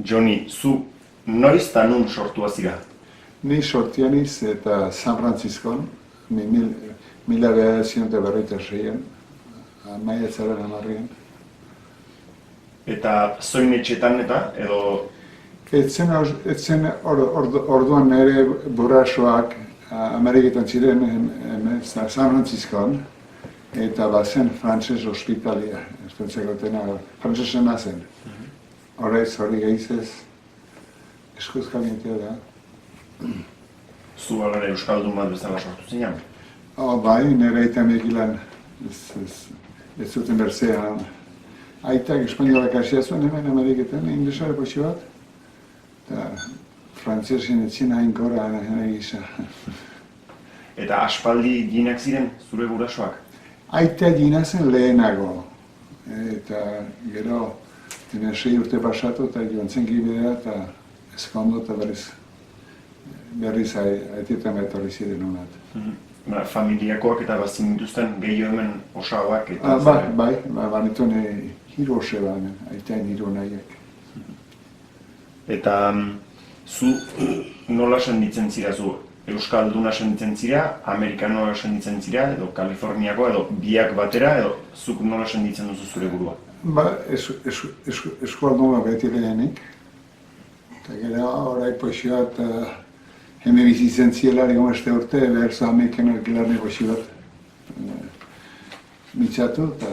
Joni, zu noiz eta nun sortua zira? Ni sortia niz eta San Franciscon, 1956an, maiatzaren 10. Eta zoin etxetan eta, edo... Etzen orduan nire burasoak Ameriketan ziren San Franciscon, eta bazen frantses ospitalia, espentzakotena, frantsesena zen. Horrez, hori gehizez, eskuz kalientea da. Zu alare euskaldun bat bezala sortu zinean? Bai, nire aitan egilan, ez zuten berzean. Aitak espainolak hasia zuen hemen Ameriketan, inglesare potxi bat. Eta frantzesin etzin hain gora egisa. Eta aspaldi ginak ziren zure gurasoak? Aita gina zen lehenago. Eta gero, 6 urte pasatu eta joan zen gibidea eta ezkondo eta berriz aitietan etorri ziren honat. Familiakoak eta bazin dituzten gehiago hemen osagoak eta... Bai, banituen hiru oseba hemen, aitain hiru nahiak. Eta zu nola senditzen zira zu? Euskalduna senditzen zira, Amerikanoa senditzen zira, edo Kaliforniako, edo biak batera, edo zuk nola senditzen duzu zure burua? Euskalduna beti lehenik. Eta gero orai poxi bat hemen bizitzen zielarik omeste urte, behar zu Amerikanoak gilarne poxi bat mitzatu, eta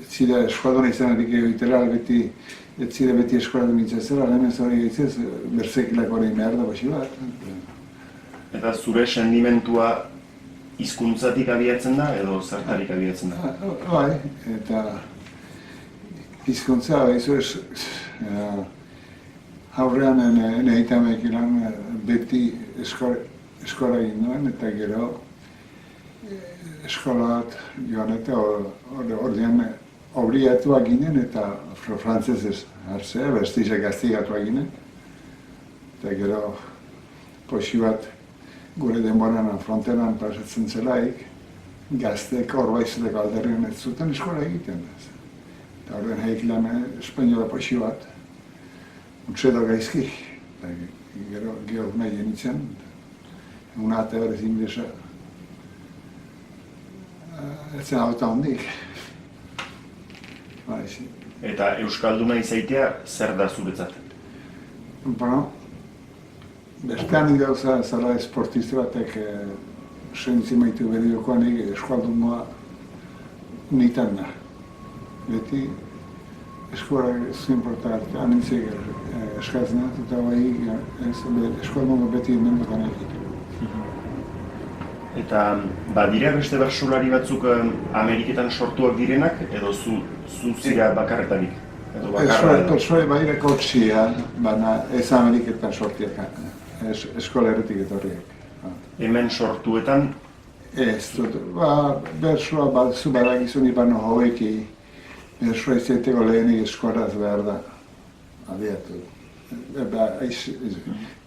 zira Euskalduna izanetik egitela, ez zira beti eskolatu mintzatzera, lehen ez hori egitzez, berzekilak hori behar da poxi bat. Eta zure sendimentua hizkuntzatik abiatzen da, edo zertarik abiatzen da? Bai, eta hizkuntza, aurrean nahitamek ilan beti eskola egin duen, eta gero eskolat joan eta ordean obrigatuak ginen eta frantzesez hartzea, bestizek gaztigatuak ginen. Eta gero poxi bat gure denboran fronteran pasatzen zelaik, gaztek horbaizeteko alderrian ez zuten eskola egiten. Eta horren haik lan espainola poxi bat, utzedo gaizki. Gero nahi genitzen, una ate berez inglesa, ez zen auta hondik. Eta euskalduna izaitea zer da zuretzat? Bueno, bestean gauza zara esportista batek senditzen maitu beriokoan euskaldunua nitan da. Beti eskola zuen portarte, anintzek eskatzen dut, eta bai euskaldunua beti mendotan egin. Eta badira beste bertsolari batzuk Ameriketan sortuak direnak, edo zu zira bakarretarik? Bertsolari badira kotxia, baina ez Ameriketan sortiak, eskola erretik etorriak. Hemen sortuetan? Ez dut, bertsoa batzu badakizun ibano hoeki, bertsoa izaiteko lehenik eskolaz behar da, abiatu.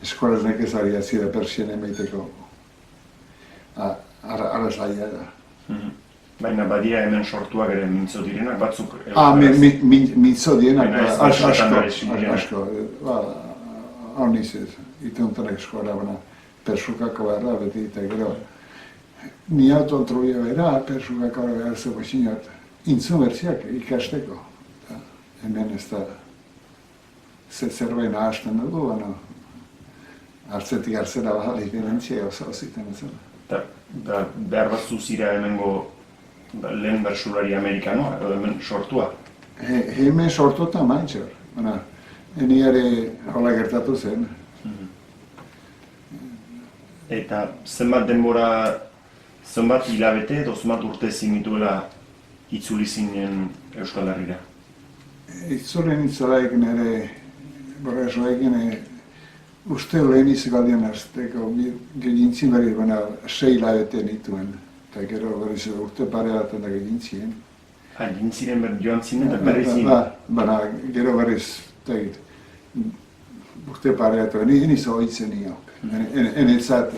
Eskolaz nekez abiatzi da persien emaiteko. Arra zaila da. Baina badira hemen sortuak ere mintzo direnak batzuk? Mintzo direnak, asko. Hor nizez, itenuntanak eskola, baina persukako behar beti eta gero. Ni autontruia behar, persukako behar zeko xinat, intzu bertziak ikasteko. Hemen ez da zerbait nahazten dugu, baina hartzetik hartzera bada diferentzia oso ziten ezen. Behar bat zuzira hemengo lehen bertsolari amerikanoa, edo hemen sortua? Hemen sortuta maitxor, baina ni ere hola gertatu zen. Eta zenbat denbora, zenbat hilabete edo zenbat urte zinituela itzuli zinen Euskal Herrira? Itzulen itzalaik nire borrasoekin uste lehen izagaldian azteko gehintzin berri, baina 6 hilabete nituen. Eta gero berriz urte pare bat da gehintzien. Gintziren joan zinen eta berriz zinen? Baina gero berriz, urte pare bat, niz hoitzen nio. Enetzat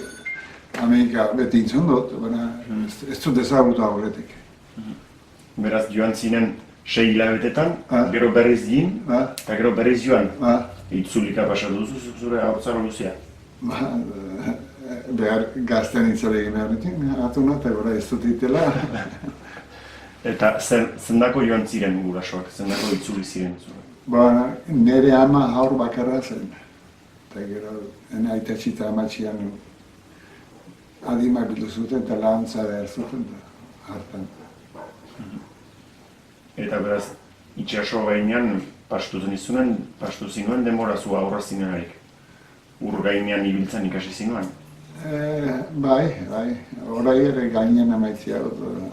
Amerika beti intzun dut, baina ez dut ezagutu aurretik. Beraz joan zinen 6 hilabetetan, Ah. gero berriz din, Ah. eta gero berriz joan. Ah, Itzulika pasatu duzu zure haurtzaro luzea. behar gazten itzale egin behar ditin, atuna eta gora ez dut itela. Eta zendako joan ziren gurasoak, zendako itzuli ziren zure? Nire ama haur bakarra zen. Eta gero, ene aitatxi eta amatxian adima bildu zuten eta laguntza behar zuten hartan. Eta beraz, itxaso gainean pastu zinuen denbora zu aurra zinenarik. Ur gainean ibiltzen ikasi zinuen. Bai, orai ere gainean amaitzia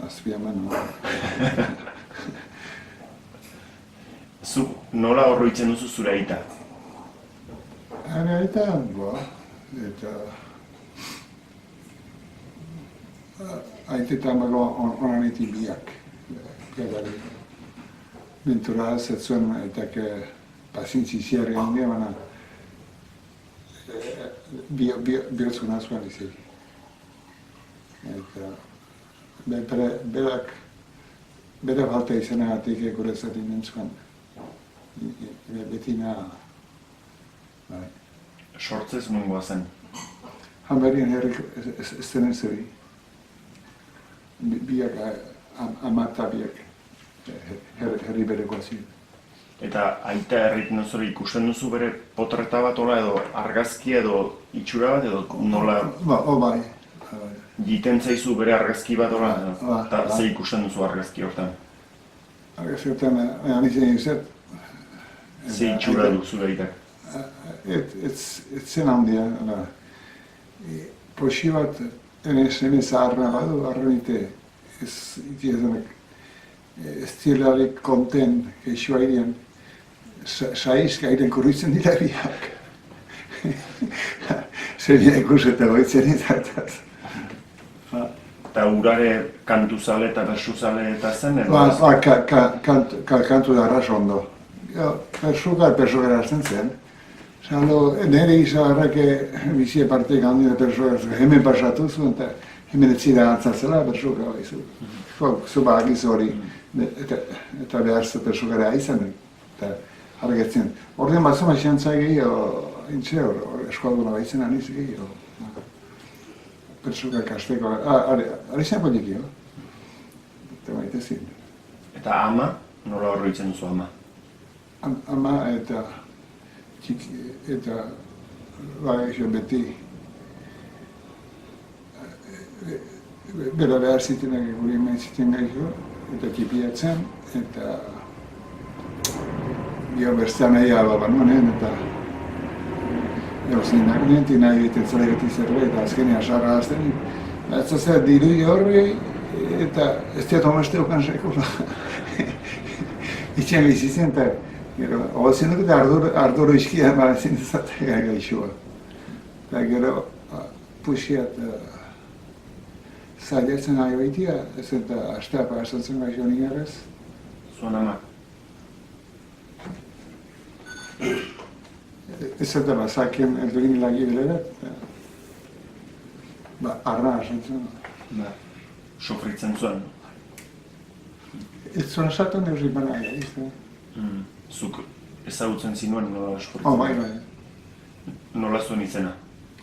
azpiaman. Zu nola horroitzen duzu zure aita? Eta aiteta amago onaniti biak. Bintura ez zuen aitak pasintzi ziarri handia, baina bihotzuna zuen izik. Eta bere falta izanagatik gurezat inentzuen. Beti naha. Sortzez nungoa zen. Hanberien herrik zenen zeri. Biak amata biak herri berekoa ziren. Eta aita herritin zure ikusten duzu bere potreta bat ola edo argazki edo itxura bat edo nola Bai. jiten zaizu bere argazki bat ola eta ze ikusten duzu argazki hortan? Argazki hortan, anitzen izet. Ze itxura du zure aitak? Ez zen handia. Poxi bat, ene zaharra badu, arrenite ez stilarik konten keixua irean, saiz gairen kurritzen dira biak. Zeria ikuseta goitzen itataz. Eta urare kantuzale eta bersuzale eta zen edo? Kantu da arras ondo. Persuka hasten zen. Nire izarrak bizi partek handi da persuka hemen pasatu zuen eta hemen ez zira antzatzela persuka baizu. Zuba agiz hori eta behar zu persukara izan. Eta hargetzen. Ordean batzu maixantza gehiago, eskualduna baitzen aniz gehiago. Persuka kasteko, ari zen polikio. Eta baita zin. Eta ama, nola horroitzen duzu ama? Ama eta beti bera behar zitenak gure hemen ziten gaixo, eta tipiatzen, eta bio bestean nahi banuenen, eta zinak ninti nahi egiten zara egiten zerbait, eta azkenean sarra azten, ez zer diru horri, eta ez diat homeste okan sekula. Itxen bizitzen, eta hor zinuk eta arduro iskia eman zintzatega gaixoa. Eta gero, puxiat, zailetzen nahi baitia, ez eta astea pagatzen gaixo nigarrez. Zuen ama? Ez eta bazakien eldurin lagi bilerat, arna asentzen. Sofritzen zuen? Ez zuen esaten eurri banaia, izte. Zuk ezagutzen zinuen nola sofritzen? Bai. Nola zuen izena?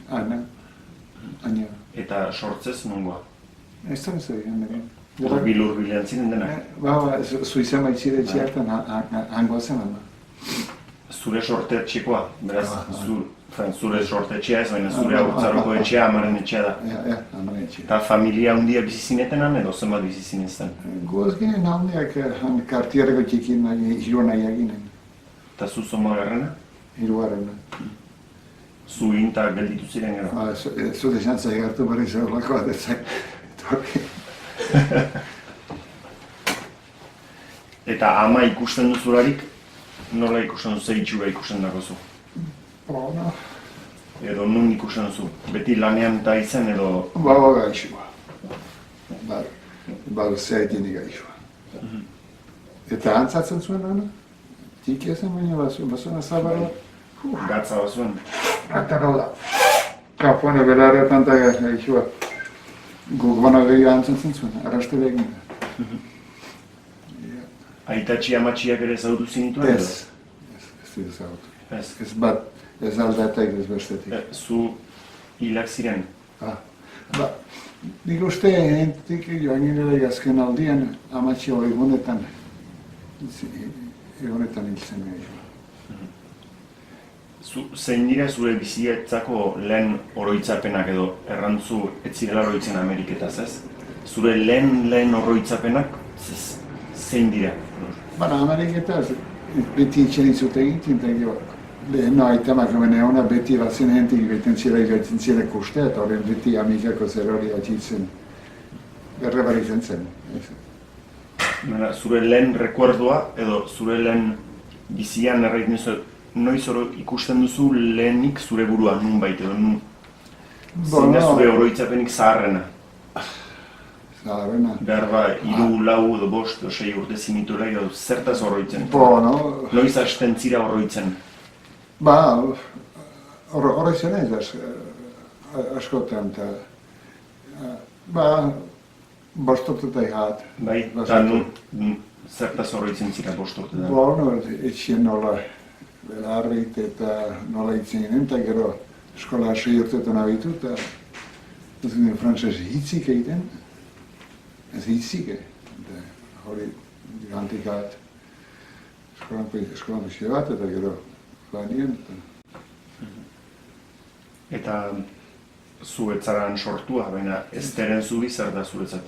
Ana. Aina. Eta sortzez nungoa? Ez zuen zuen. Urbilean ziren denak? Zuizen baitzire etxeartan hango zen ama. Zure sorte etxekoa, beraz, zure sorte etxea ez, baina zure haurtzaroko etxea amaren etxea da. Ja, amaren etxea. Eta familia handia bizizinetenan edo zenbat bizizinezten? Goz ginen handiak kartierreko txikin hiru nahi eginen. Eta zu zomagarrena? Hirugarrena. Zu inta gelditu ziren gero? Zute xantza egartu berriz horrelako bat ezak. Eta ama ikusten duzularik, nola ikusten duzu, ze itxura ikusten dagozu? Bona. Edo nun ikusten duzu? Beti lanean eta izen edo... Gaixoa. Zeaitini gaixoa. Eta antzatzen zuen, Ana? Tiki ezen baina bazuen azabara. Gatza bazuen? Atara da. Kapuane belarra tanta gaixoa. Gugona gehiago antzatzen zuen, arraste begin. Aitatxi amatxiak ere zautu zinituen? Ez dira zautu. Ez. Ez bat, ez aldatek, ez bestetik. Zu hilak ziren? Ba, nik uste entik joan ginela azken aldian amatxi egunetan hil zen gehiago. Zein dira zure bizietzako lehen oroitzapenak edo errantzu ez zirela oroitzen Ameriketaz, ez? Zure lehen oroitzapenak zein dira? Bara, Ameriketaz beti itxen izute egiten, eta gero lehen aitamak ona beti bazen hentik beten gaitzen zira kustea, eta horren beti amikako zer hori atxitzen berrebar izan zen. Zure lehen rekuerdua edo zure lehen bizian erraiten duzu, noiz ikusten duzu lehenik zure burua nunbait edo zein da zure oroitzapenik zaharrena? Zaharrena? Behar ba, 3, 4 edo 5 edo 6 urte zinituela edo zertaz oroitzen? Noiz hasten zira oroitzen? Ba, oroitzen ez askotan, eta ba, 5 urte ihat. Bai, eta zertaz oroitzen zira 5 urte da? Ba, etxien nola belarrit eta nola itzen ginen, eta gero eskola 6 urtetan abitu, eta ez ginen frantzez hitzik egiten, ez hitzik, hori gantikat eskolan pixie bat, eta gero lanien. Eta zuetzaran sortua, baina ez teren zubi zer da zuretzat?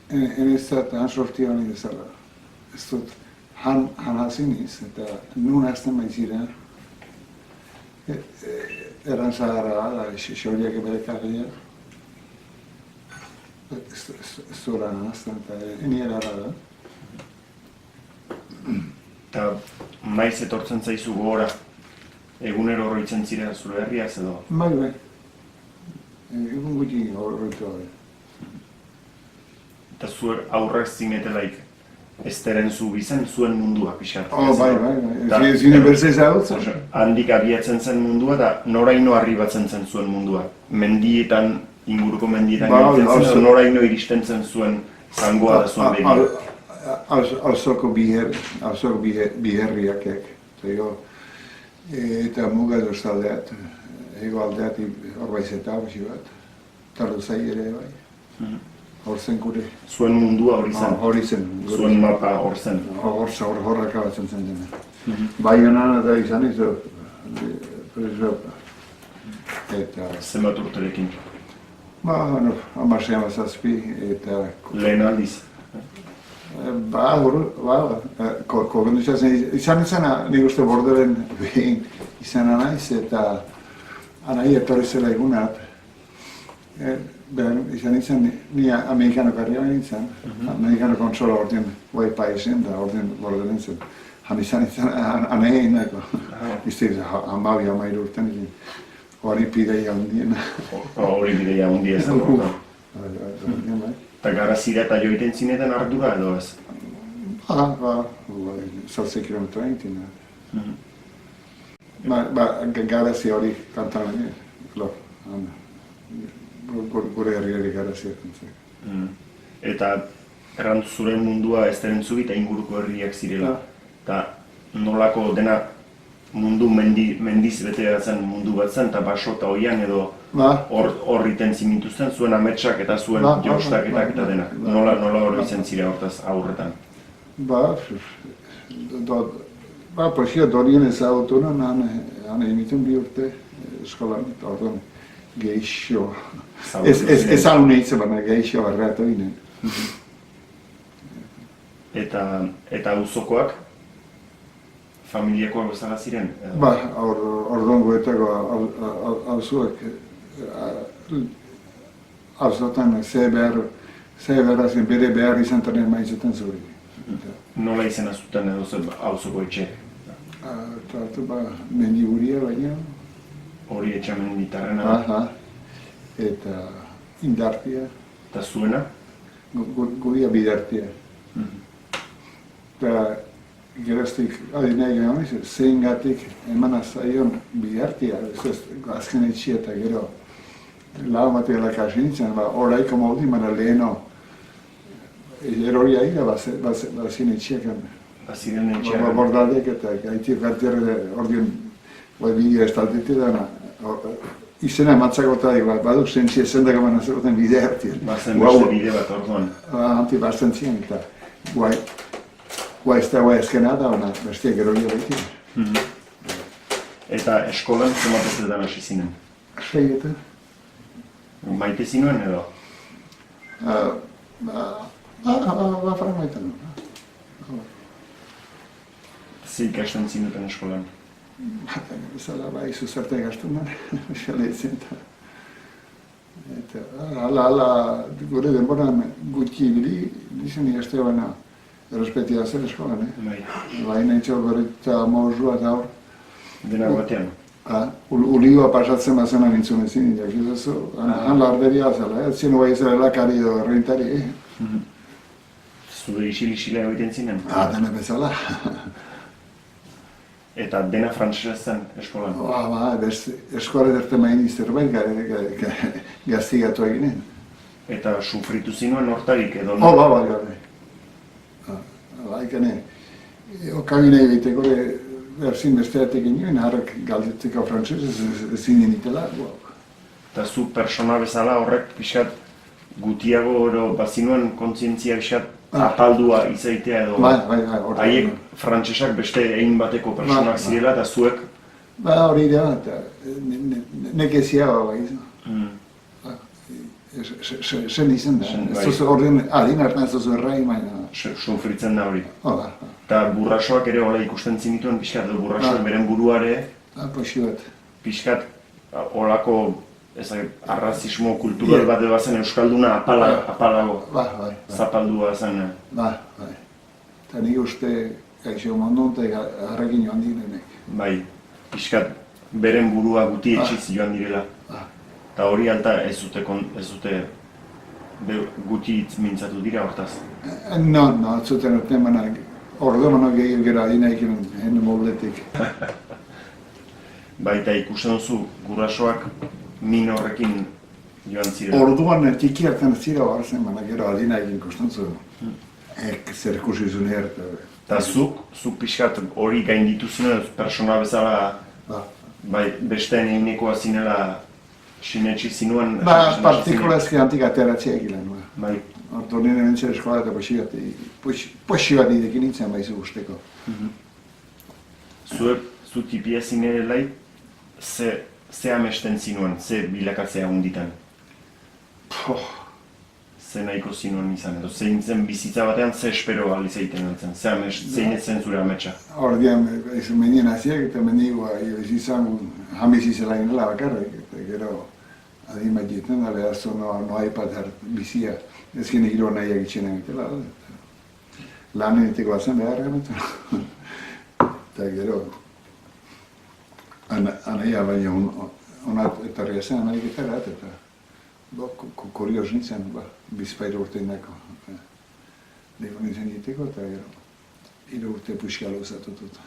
Enezat han sortia honi bezala. Ez dut han haziniz, eta nun hasten baizira. Eran zaharra, xoriak bere karriak. Ez zora nazten, eta eniera da. Eta maiz etortzen zaizu gogora, egunero oroitzen zira zure herriaz edo? Bai. Egun gutxi oroitu hori. Eta zuer aurrak zinetelaik ez teren zu bizen zuen mundua pixat. Bai. Zine berze zautzen. Handik abiatzen zen mundua eta noraino arribatzen zen zuen mundua. Mendietan, inguruko mendietan gaitzen zen, noraino iristen zen zuen zangoa da zuen begia. Auzoko biherriakek. Eta muga dozaldeat, ego aldeat horbaizeta hori bat. Tardu zai ere bai. Hor zen gure. Zuen mundua hori zen? Hori zen. Zuen mapa hor zen? Horrak abatzen zen dena. Bai honan eta izan izo, eta... Zenbat urterekin? Ba, 17 eta... Lehen aldiz? Kogendu izan izana, nik uste borderen behin izan anaiz, eta anai etorri zela egunat. Izan ni amerikano karri bain izan, amerikano konsola ordean guai paisen da ordean borderen zen. Han izan anai eginako, izte hamabi urtean izan. Hori pideia hundien. Hori pideia hundia ez da. Eta garazira eta joiten zinetan ardura edo ez? Zortze kilometro egin. Garazi hori kantan egin, gure herriari garazi egin. Eta errantu zure mundua ez deren zubi eta inguruko herriak zirela. Eta nolako dena mundu mendiz bete zen mundu bat zen, eta baso eta oian edo horriten zimintuzten zuen ametsak eta zuen jostaketak eta denak. Nola hori zira hortaz aurretan? Poesia dorien ezagutunan, han egiten bi urte eskolan, eta orduan geixo. Ez alune hitz, baina geixo barreatu ginen. Eta auzokoak? Familiakoak bezala ziren? Orduan guetako auzoak auzotan ze beharra zen bere behar izan taren maizetan zuri. Nola izena zuten edo zen auzoko etxe? Mendiguria baina. Hori etxe menditarrena? Eta indartia. Eta zuena? Guria bidartia. Eta geroztik adinea gero, zein gatik eman azaion bidartia, azken etxia eta gero lau materialak hasi nintzen, oraiko moldi, baina leheno eroria ira, bazien etxeakan. Baziren etxean. Bordalek eta gaiti kartierre ordion bideo estaltete dana. Izena matzakota baduk zentzia zendak eman azeruten bidea hartien. Bazen beste bide bat orduan. Hanti bazten ziren eta guai ez da guai ezkena da, bestiak eroria baitien. Eta eskolan zenbatezetan hasi zinen? Sei eta? Maite zinuen edo? Fran maitan. Ze ikasten zinuten eskolan? Zala bai zuzarte gaztun xale itzen eta ala gure denboran gutxi ibili, dizen ikaste baina errespetia zer eskolan, Baina itxo gorita mozua eta hor. Denak batean? Ulioa pasatzen bazena nintzun ezin, jakizazu, han larderia zela, ez zinu bai zela kari edo errentari. Zure isil-isila egiten zinen? Dena bezala. Eta dena frantsesez zen eskolan? Eskola erte maini zerbait gaztigatu eginen. Eta sufritu zinuen hortarik edo? Baikane, okabine egiteko berzin besteatek inoen, harrek galdetzeko frantsesez ezin ditela. Eta zu persona bezala horrek pixkat gutiago bazinuen kontzientzia pixkat apaldua izaitea edo haiek frantsesak beste egin bateko personak zirela eta zuek? Hori da, eta nekezia zen izen da. Adin hartan ez duzu errai, baina... Sufritzen da hori. Eta burrasoak ere hola ikusten zinituen pixkat, edo burrasoak beren buruare... Pixkat holako arrazismo kultural bat edo zen euskalduna apalago, zapaldua zen. Eta nik uste gaixo mondon eta harrekin joan direnek. Bai, pixkat beren burua guti etxiz joan direla. Eta hori alta ez dute guti mintzatu dira hortaz? No, ez zuten urten baina ordo manak gehiago gero adinaikin hene moldetik. Baita ikusten duzu gurasoak min horrekin joan ziren? Orduan tiki hartan zira barzen, baina gero adinaikin ikusten zuen. Zer ikusi zuen Eta zuk pixkat hori gainditu zinen, persona bezala besteen eginekoa zinela sinetxi zinuen? Partikulazki antik ateratzea egilen. Ordu nire bentsera eskola eta posi bat idekin nintzen baizu guzteko. Zu tipia zinelai, ze amesten zinuen, ze bilakatzea hunditan? Ze nahiko zinuen izan edo, zein zen bizitza batean ze espero alizeiten nintzen, zein ez zen zure ametsa? Ordean, menien haziak eta menigua izan hamiz izela inela bakarrik, eta gero adin bat jiten da behaztu no aipat bizia, ezkin egiro nahiak itxenan egitela. Lan egiteko bazen behar gana, eta gero anaia baina onat etorria zen anaik etarat, eta kurios nintzen, bizpairu urte indako. Lego nintzen egiteko eta gero 3 urte puxka luzatutut.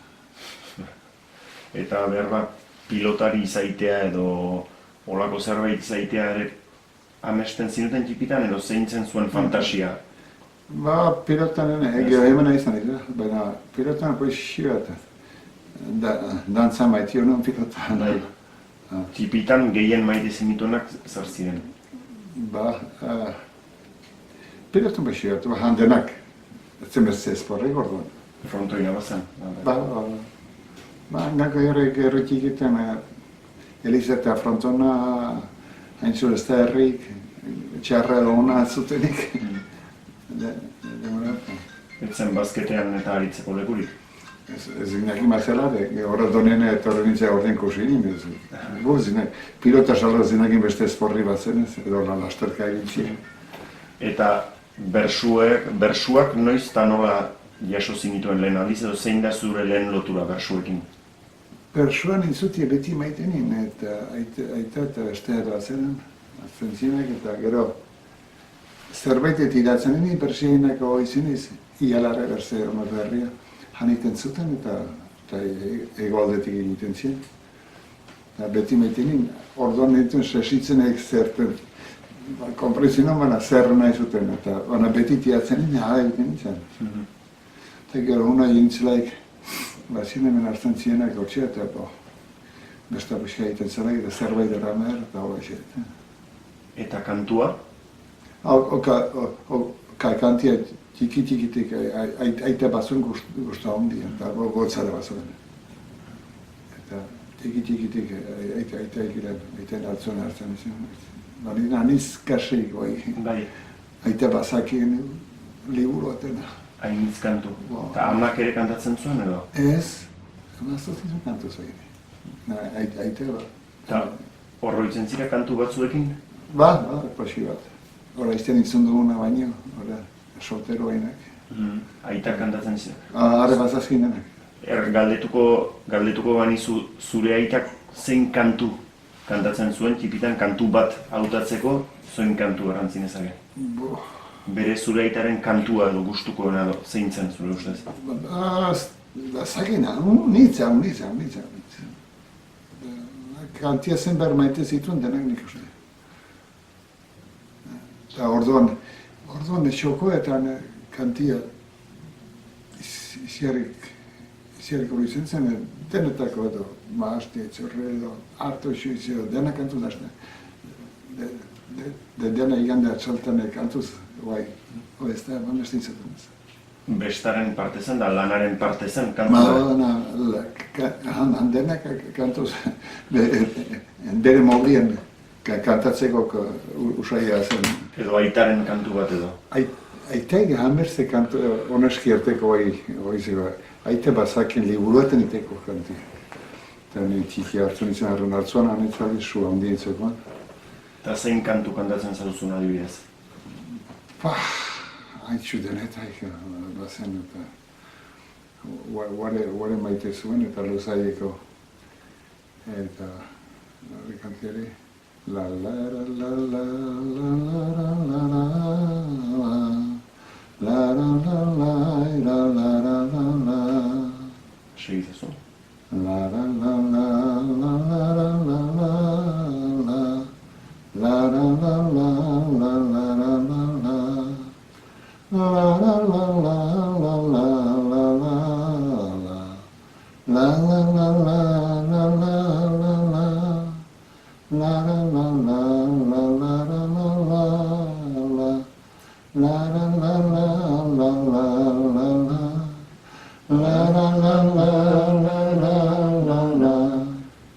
Eta behar pilotari izaitea edo olako zerbait izaitea ere amesten zinuten tipitan edo zein zen zuen fantasia? Pilotan gero hemen izan dira, baina pilotan puxi bat. Dantza maitio non pilotan. Tipitan gehien maite zinituenak zer ziren? Pilotan puxi bat, handenak. Ez zen beste esporrek orduan. Frontoina bazen? Gako erretik egiten Elizeta frontona hain ez da herrik, txarra edo hona zutenik. Etzen bazketean eta aritzeko lekurik? Ez zinaki mazela, horret donen etorren nintzea orden kusinin. Pilota salra zinakin beste esporri bat zenez, edo lasterka egin. Eta bersuak noiz eta nola jaso zinituen lehen aldiz, edo zein da zure lehen lotura bersuekin? Bersuan intzutia beti maitenin, eta aita eta bestea da zenen, azten zinak, eta gero zerbaitet idatzen nini, bersieinako iziniz, ialarra berze honor berria, janiten zuten eta egoaldetik egiten ziren. Beti maitenin, orduan nintuen sesitzen zerten konpresiona baina zer nahi zuten, eta baina beti tiatzen egiten nintzen. Eta gero hona jintzelaik, zinemen hartzen zienak gotxea, eta besta pixka egiten zelaik, eta zerbait eramer, eta hori xe. Eta kantua? Kantia txiki-txikitik, aita bazuen guztua hondi, eta gotzare bazuen. Eta txiki-txikitik aita egiren, aita hartzen izan. Baina aniz kasik, Bai. aita bazakien liburu atena. Hainitz kantu. Eta amak ere kantatzen zuen edo? Ez, amaztatzen zuen kantu zuen. Aita ba. Eta horroitzen zira kantu batzuekin? Ba, posi bat. Hora izten itzun duguna baino, hora soltero bainak. Aita kantatzen zira? Arre bazazkin denak. Galdetuko banizu zure aitak zein kantu kantatzen zuen, txipitan kantu bat hautatzeko, zoin kantu errantzin ezake? Bere zure aitaren kantua edo gustuko edo zein zen zure ustez? Zakina, nitza. Kantia zen behar maite zituen denak nik uste. Eta orduan xokoetan kantia iziarik hori zen zen, denetako edo, maazti, etxorre edo, harto xuizio, dena kantu dazne. Dena igande atxaltane kantuz, guai, ez da, baina ez dintzaten ez. Bestaren parte zen da lanaren parte zen kantua? Denak kantuz, bere moblien kantatzeko usaia zen. Edo aitaren kantu bat edo? Aitek hamerze kantu oneski erteko hori zego. Aite bazakien liburuetan iteko kanti. Eta ni txiki hartzen izan harren hartzuan anetzali sua handi itzeko. Eta zein kantu kantatzen zauzun adibidez? Haitxu denetaik bazen eta guare maite zuen eta luzaieko. Eta kantiari la la la la la la la la la la la la Segizazu? la la la la la la la la la la la la la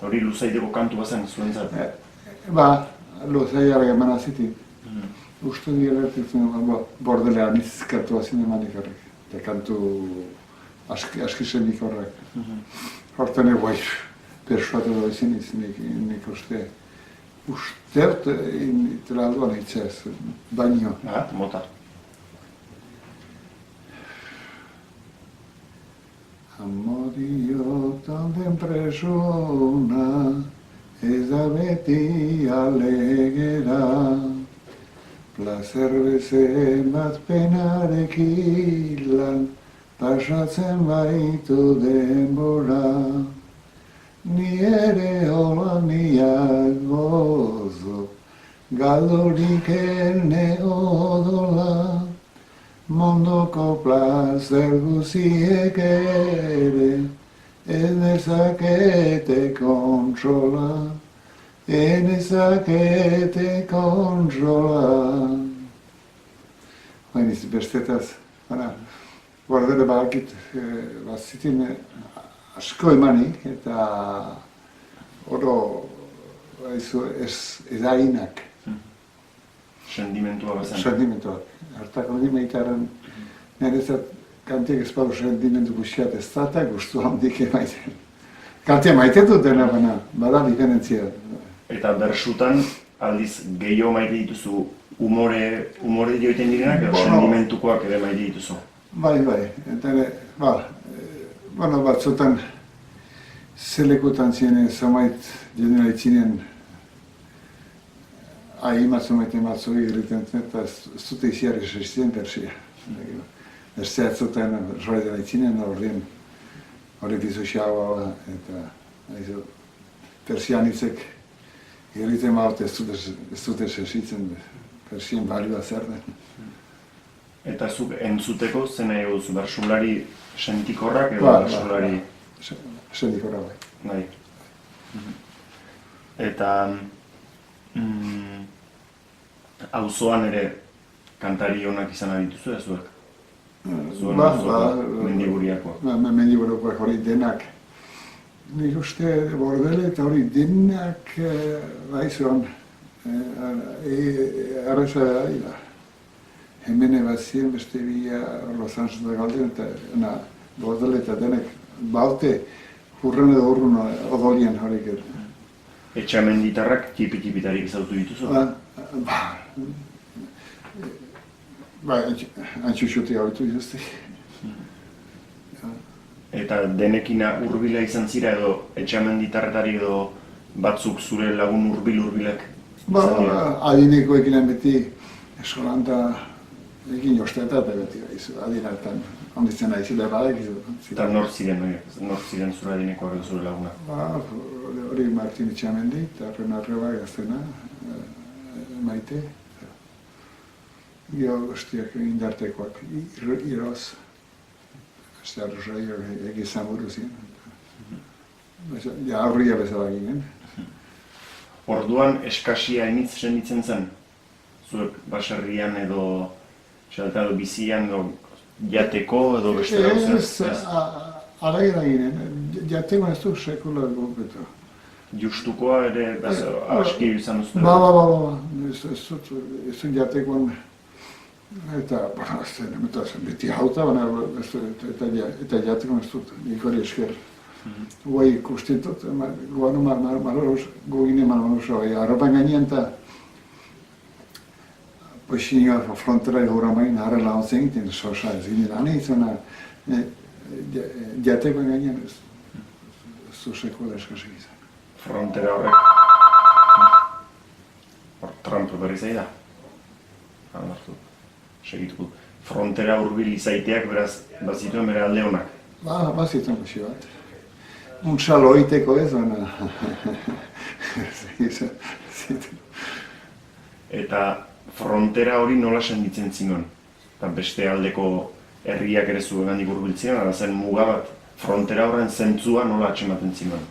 Hori luzaideko kantu bazen zuentzat? Ba, luzaiara eman azitik. Uste dira ertitzen, bordelean izkatu azin emanik horrek. Eta kantu askisenik horrek. Horten eguai, persuatu da izin nik uste. Usteut itela alduan hitzez, baino. Mota. Amodio tanden presuna, ez da beti alegera. Plazer bezen bat penarekin lan, pasatzen baitu denbora. Ni ere hola niak gozo, galdurik erne odola. Mondoko plazer guziek ere, ez nezakete kontrola. Enezakete kontrola. Hain bestetaz, bordele bakit bazitin asko emanik eta oro ez ainak. Sendimentua bazen? Sendimentuak. Hartako dimeitaren nerezat kantiek ezparu sendimentu guztiat ez da eta guztu handik emaiten. Kantia maite dut dena baina, bada diferentzia. Eta bersutan aldiz gehiago maite dituzu umore joiten direnak edo sendimentukoak ere maite dituzu? Bai. Eta batzutan zelekutan ziren zamait generalitzinen ahimatzu matzu egiten zen eta ez dute iziarri sestien persia. Ez zehatzuten generalitzinen hori bizu xaua eta persianitzek egiten maute ez dute sesitzen, persien balioa zer den. Eta zuk entzuteko zen nahi duzu, bertsolari sentikorrak edo bertsolari... Sentikorra bai. Bai. Eta auzoan ere kantari onak izan adituzu ez zuek? Zuen auzokoak, Mendiguriakoak. Mendiguriakoak hori denak. Nik uste Bordele eta hori denak baizuan arreza da. Hemen ebazien beste bila Los Angeles galden eta Bordele eta denek baute hurren edo hurrun odolien horik edo. Etxamenditarrak tipi-tipitarik izautu dituzu? Antxuxuti hautu dituzte. Eta denekina hurbila izan zira edo etxamenditarretari edo batzuk zure lagun hurbilak? Adinekoekin beti eskolan da egin josteta eta beti adinetan onditzen nahi zile badek. Eta nor ziren zure adinekoak edo zure lagunak? Hori Martin Etxamendi eta Renarreba gaztena, Maite. Gio guztiak indartekoak, Iroz. Este arrosaio egizan buruzien. Ja, aurria bezala ginen. Orduan eskasia initz senditzen zen? Zuek baserrian edo bizian edo jateko edo beste gauza? Ez, alagira ginen. Jateko ez du sekula gopetu. Justukoa ere aski izan duzute? Ez du jatekoan. Eta, beti hauta, eta jateko ez dut, nik hori esker. Guai ikustitut, gogine marmaroso, arropan gainean eta poixinioa frontera egura main, harra launtzen egiten, sosa ez gine lan egiten, jateko gainean ez du sekula eskasik izan. Frontera horrek, Trump berri zaida? Segituko. Frontera hurbil izaiteak beraz bazituen bere alde honak? Bazituen pixi bat. Un saloiteko ez, baina... Eta frontera hori nola senditzen zinuen? Eta beste aldeko herriak ere zuen gandik hurbiltzen, ara zen muga bat, frontera horren zentzua nola atxematen zinuen?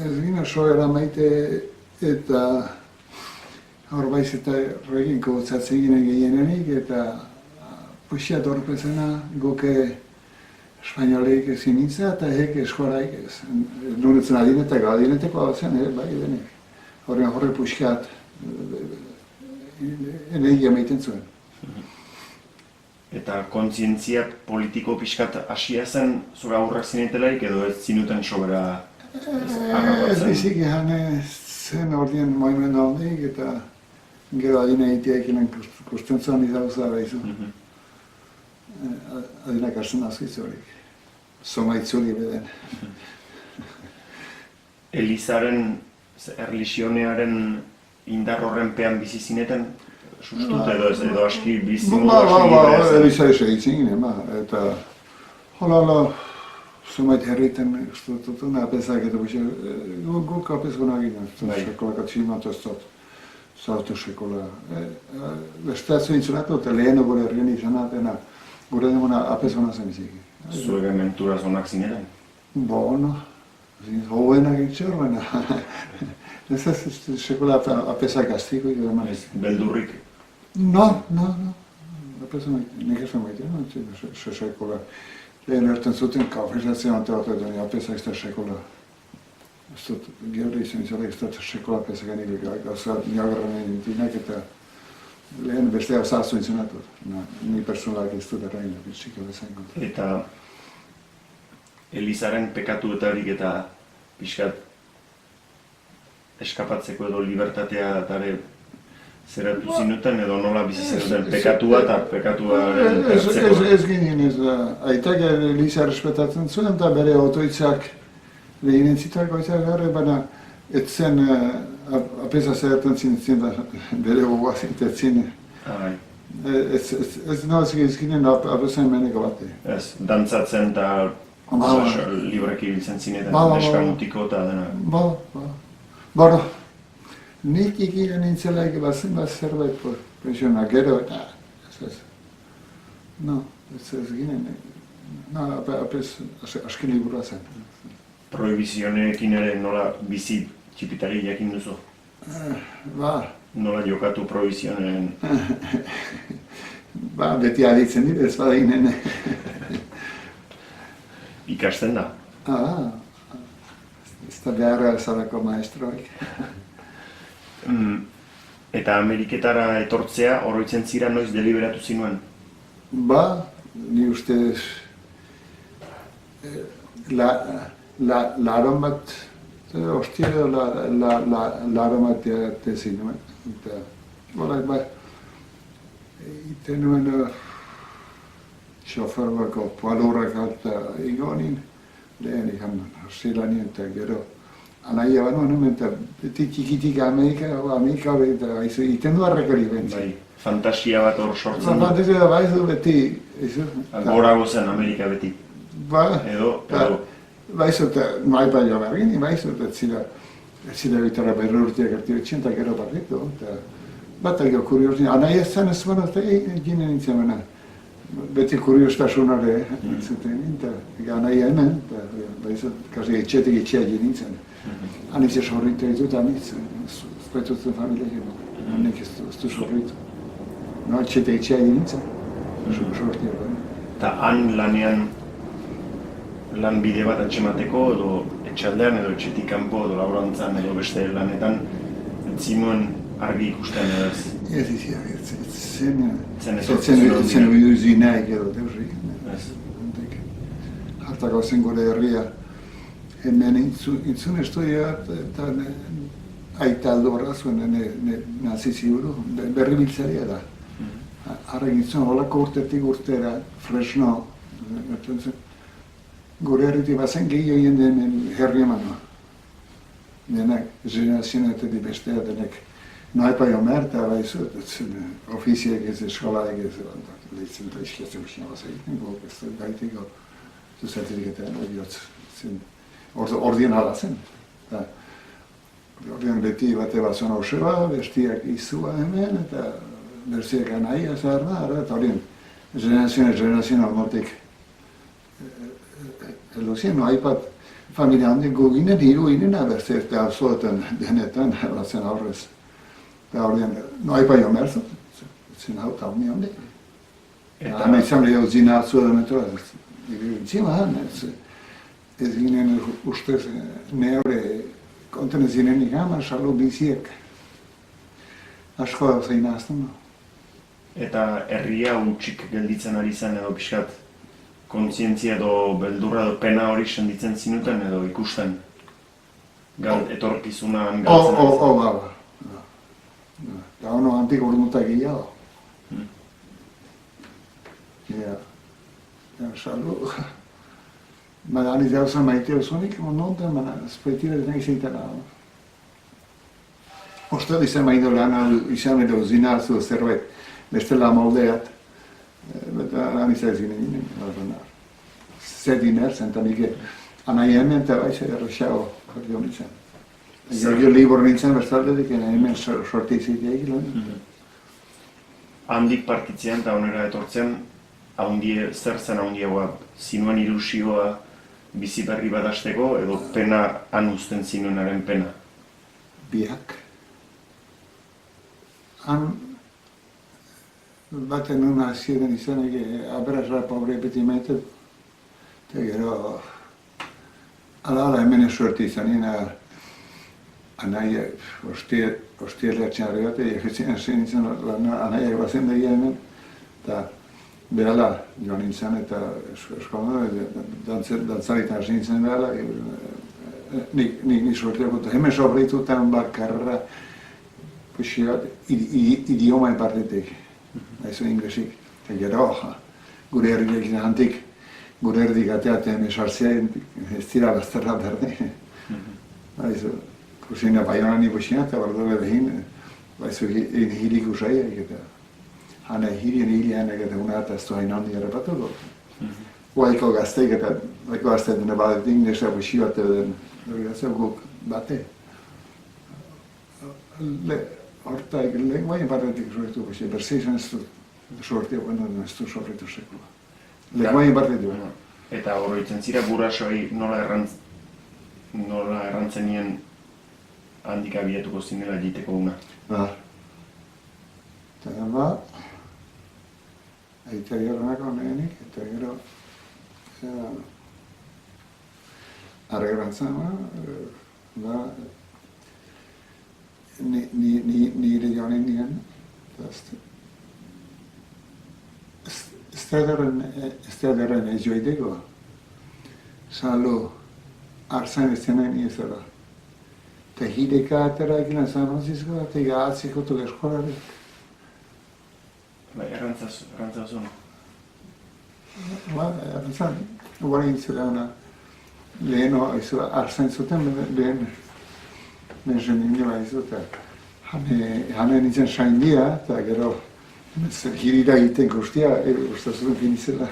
Ez gina soera maite eta horbaiz eta reginko gotzatzen ginen gehienenik eta puxia dorpezena goke espainoleik ezin nintza eta hek eskoraik ez. Nuretzen adinetako, adineteko zen ere bai denek. Horre puxiat energia meiten zuen. Eta kontzientzia politiko pixkat hasia zen zure aurrak zinetelarik edo ez zinuten sobera agarratzen? Ez bizik egan zen ordien moimendu handik eta gero adina egiteak inen kustentzuan izauza behizu. Adinak hartzen azkizu horik. Zoma itzuli beden. Elizaren, erlijionearen indar horren pean bizi zineten? Sustut edo aski bizimodu aski? Elizari segitzen ginen, eta hola, zumait herriten ustututen apezak edo guk apezgona ginen, sekolak atximatu ez dut. Zautu sekola. Bestatzen intzunatu eta leheno gure herrien izanatena gure demona apezgona zen iziki. Zuege mentura zonak zineten? Bono, hobenak itxor, baina ez sekola apezak gaztiko. Beldurrik? No. Apezak nik ez maite, sekola. Lehen erten zuten kaufesatzen ante bat edo apezak ez da sekola. Ez dut, gero izan izalek ez dut sekola apezakanik gauza niagarren dintinak eta lehen beste gauza azu intzunatut. Ni personalak ez dut errain, bitxik abezain kontra. Eta Elizaren pekatuetarik eta pixkat eskapatzeko edo libertatea dare zeratu zinuten edo nola bizi zinuten pekatua eta pekatuaren ertzeko? Ez ginen ez da. Aitak Eliza respetatzen zuen eta bere otoitzak lehinen zitak goitzak garre, baina ez zen apesa zertan zintzen da bere gogoa zintetzen. Ez nolzik ginen apesain meneko bate. Ez, dantzatzen eta libreki biltzen zinetan, neska mutiko eta dena. Bara, Nik ikinen nintzelaik bazen bat zerbait pensiona, gero eta ez. No, ez ginen. No, apes aski liburua zen. Prohibizionekin ere nola bizi txipitari jakin duzu? Ba, Nola jokatu prohibizionen? ba, beti aditzen dira ez bada inen. Ikasten da? Ez da beharra ezadako maestroik. Eta Ameriketara etortzea oroitzen zira noiz deliberatu zinuen? Ba, ni ustez laron bat, ostira laron bat zinuen. Eta, bolak ba, iten nuen xofer bako palurrak alta igonin, lehen ikan zilanien eta gero. Anaia banuen, eta beti txikitik Amerika, eta iten du harrekari bentzi. Bai, fantasia bat hor sortzen du. Fantasia da baizu beti. Gorago zen Amerika beti. Ba, Edo. Baizu eta nahi baino bergini, baizu eta ez zira bitara berrurtiak ertibetxen, eta gero barritu. Bat egin kuriosin, anaia zen ez bana, eta ginen nintzen bena. Beti kuriostasunare entzuten, eta anaia hemen, baizu, kasi etxetik etxea nintzen. Anitze sorritu ditut, anitze, ez baitutzen familia egin, nik ez du sorritu. No, etxetik etxea nintzen, sortia bana. Eta han lanean lan bide bat atxemateko, edo etxaldean, edo etxetik kanpo, edo laborantzan, edo beste lanetan, zinuen argi ikusten edo ez? Zen biduzinak edo deusik. Hartako zen gure herria. Hemen intzun estudia eta aita aldorra zuen nazi ziburu, berri biltzaria da. Harrek intzun holako urtetik urtera, Fresno, gure herritik bazen gehiago jende herri emanoa. Denak, generazionetetik bestea denek. Nahi paio merta, baizu, ofiziek ez, eskolaik ez, lehitzen eta iskiatzen guztien bat egiten, guk ez da gaitiko zuzatik eta zen. Ordien hala zen. Ordien beti bate bat zona oseba, bestiak izua hemen, eta berziak anaia zahar da, eta ordien generazioa motik eluzien, no haipat familia handik guginen, hiru ginen, berzi eta alzoetan denetan, batzen aurrez. Eta ordien, no haipat jo merzu, zen hau eta honi handik. Eta izan lehio zina atzua da metroa, zima han, ez ginen ustez neure konten ez ginen ikama, salu biziek. Asko da zein azten. Eta herria utxik gelditzen ari zen edo pixkat kontzientzia edo beldurra edo pena hori senditzen zinuten edo ikusten etorkizunan galtzen ari zen? Ba. Eta hono antik urmutak gehiago. Salu. Baina aniz gauza maite osunik, nonten, baina espeitira ez nahi zeitela. Ostel izan maido lan izan edo zina hartzu zerbait, bestela moldeat, eta aniz ez ginen, zediner zen, eta nik anai hemen eta baiz errexago jarri honitzen. Gero libor nintzen bestaldetik, hemen sorti izitea egin. Handik partitzean eta onera etortzean, zer zen haundiagoa, zinuen ilusioa bizi berri bat hasteko edo pena han uzten zinuenaren pena? Biak. Han baten nuna ziren izanek aberasra pobre beti maite, eta gero ala hemen esuerti izan anaia ostieleatxean harri bat, egitzen zen izan anaia bazen da hemen, eta behala joan nintzen eta eskola, dantzaritan hasi nintzen behala, nik suertiako, eta hemen sobritutan bakarra idiomaen partetik, haizu inglesik, eta gero, gure herriak izan antik, gure herrik ateaten esartzea, ez dira bazterra berdin. Haizu, kusina baionan ikusina eta bardola behin, haizu hirik usaiak eta hana hirien hilianak eta una eta ez du hain handi errepatuko. Guaiko gazteik eta guaiko gazteik dena badetik nesa buxi bat den guk bate. hortaik lenguaien partetik sortu, berseizan ez du sortia guendan ez du sortu sekula. Lenguaien partetik. Eta oroitzen zira gurasoei nola errantzenien handik abiatuko zinela egiteko una. Ba. Eta bat, aitari horrenako nehenik, eta gero, arregrantzan, ba, nire joanen nigan, ez derren ez joiteko, salo arzan ez zenain izela. Eta hireka atera egin zan hozizko, eta igatziko tuk eskolari. Bai, errantzazun. Ba, errantzan, guain zela leheno arzan zuten, lehen nire izute. Hane nintzen saindia, eta gero hirira egiten guztia, ustazuten finizela.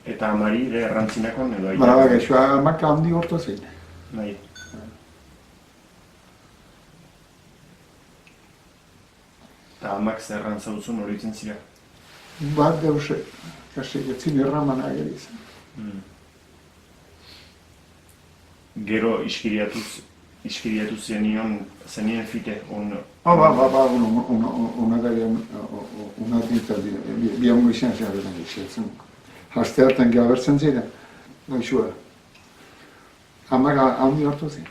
Eta amari ere errantzinakoan edo Ba, gaixoa amak handi hortu zein. Bai. Eta amak zer errantzauzun horitzen zira? Bat deuse, kasi etzin erraman ageri zen. Gero iskiriatu zenien fite, Ba, una dita, biamungo izan zearen egitzatzen. Haste hartan gabertzen ziren, gaixua. Amak handi hartu zen.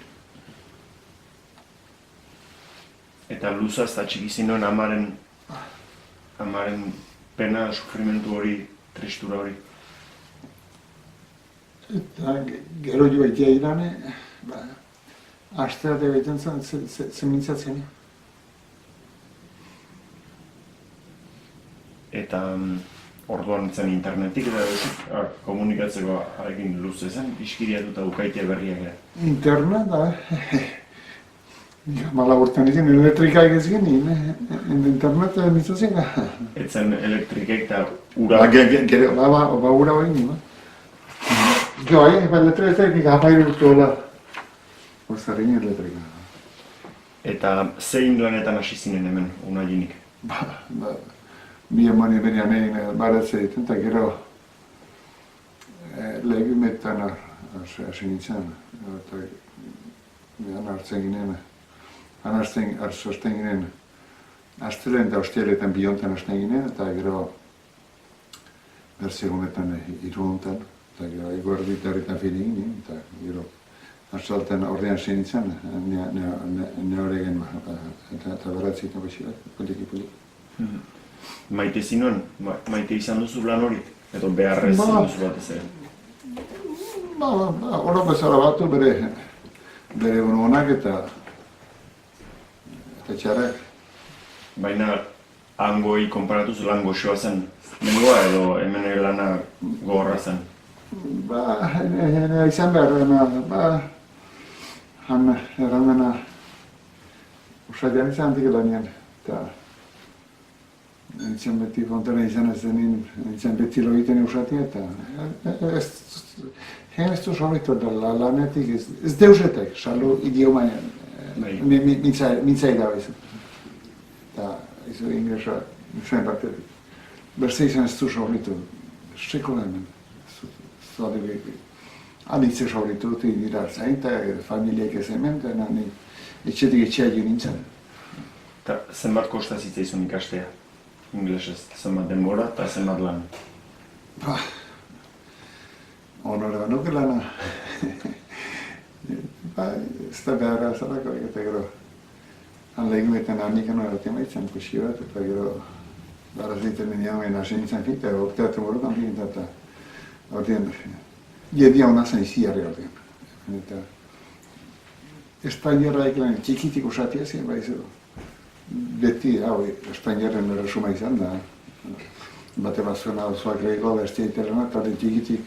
Eta luzaz eta txiki zinuen amaren pena, sufrimentu hori, tristura hori. Eta gero joa itea irane, hastea egiten zen, zemintzatzen. Eta orduan zen internetik eta komunikatzeko harekin luze zen, iskiriatu eta ukaitea berriak ere. Internet, malaburtan egin elektrika egizien, internet mitzatzen. Etzen elektrikek eta ura... Ba, ura hori nima. Jo, elektrika apairu urtuola. Orzaren elektrika. Eta zein duenetan hasi zinen hemen, unaginik? Bi emani benian egin baratze egiten, eta gero legumetan hasi nintzen. Hartzen ginen, hartzen ginen, astelen eta ostialetan biontan hasten ginen, eta gero berzegunetan iruntan, eta gero eguerdit herritan fili ginen, eta gero asalten ordean zen nintzen, ne horregen eta baratzeetan baixilat, poliki. Maite zinuen? Maite izan duzu lan hori? Edo beharrez izan duzu batez ere? Hora bezala batu bere honak eta txarrak. Baina hangoi konparatuz lan goxoa zen nengoa edo hemen lana gogorra zen? Izan behar, han errandena usaian izan antik lanian. Nintzen beti fontana izan ez denin, nintzen beti logiten eusatia eta ez du sorritu da lanetik, ez deusetek, salo idioma mintzai da bezu. Eta izu ingresa, zuen partetik. Berze izan ez du sorritu, sekola hemen. Anitze sorritu, dira zain, eta familiek ez hemen, eta etxetik etxea jo nintzen. Eta zenbat kosta zitzaizun ikastea? Inglesez, zenbat denbora eta zenbat lan? Honora nuke lana. Ez da beharra azalako, eta gero han legumetan amikan horretan maitzen kusi bat, eta gero baraz egiten nian hasi nintzen fita, okteatu morutan fita, eta horretan jedia hona zen iziarri horretan. Eta Espainiarra ekilan txikitik usatia zen, baizu. Beti, Espainiarren erresuma izan da. Bate bat zuena osoak lehiago bestia iterena, eta txikitik.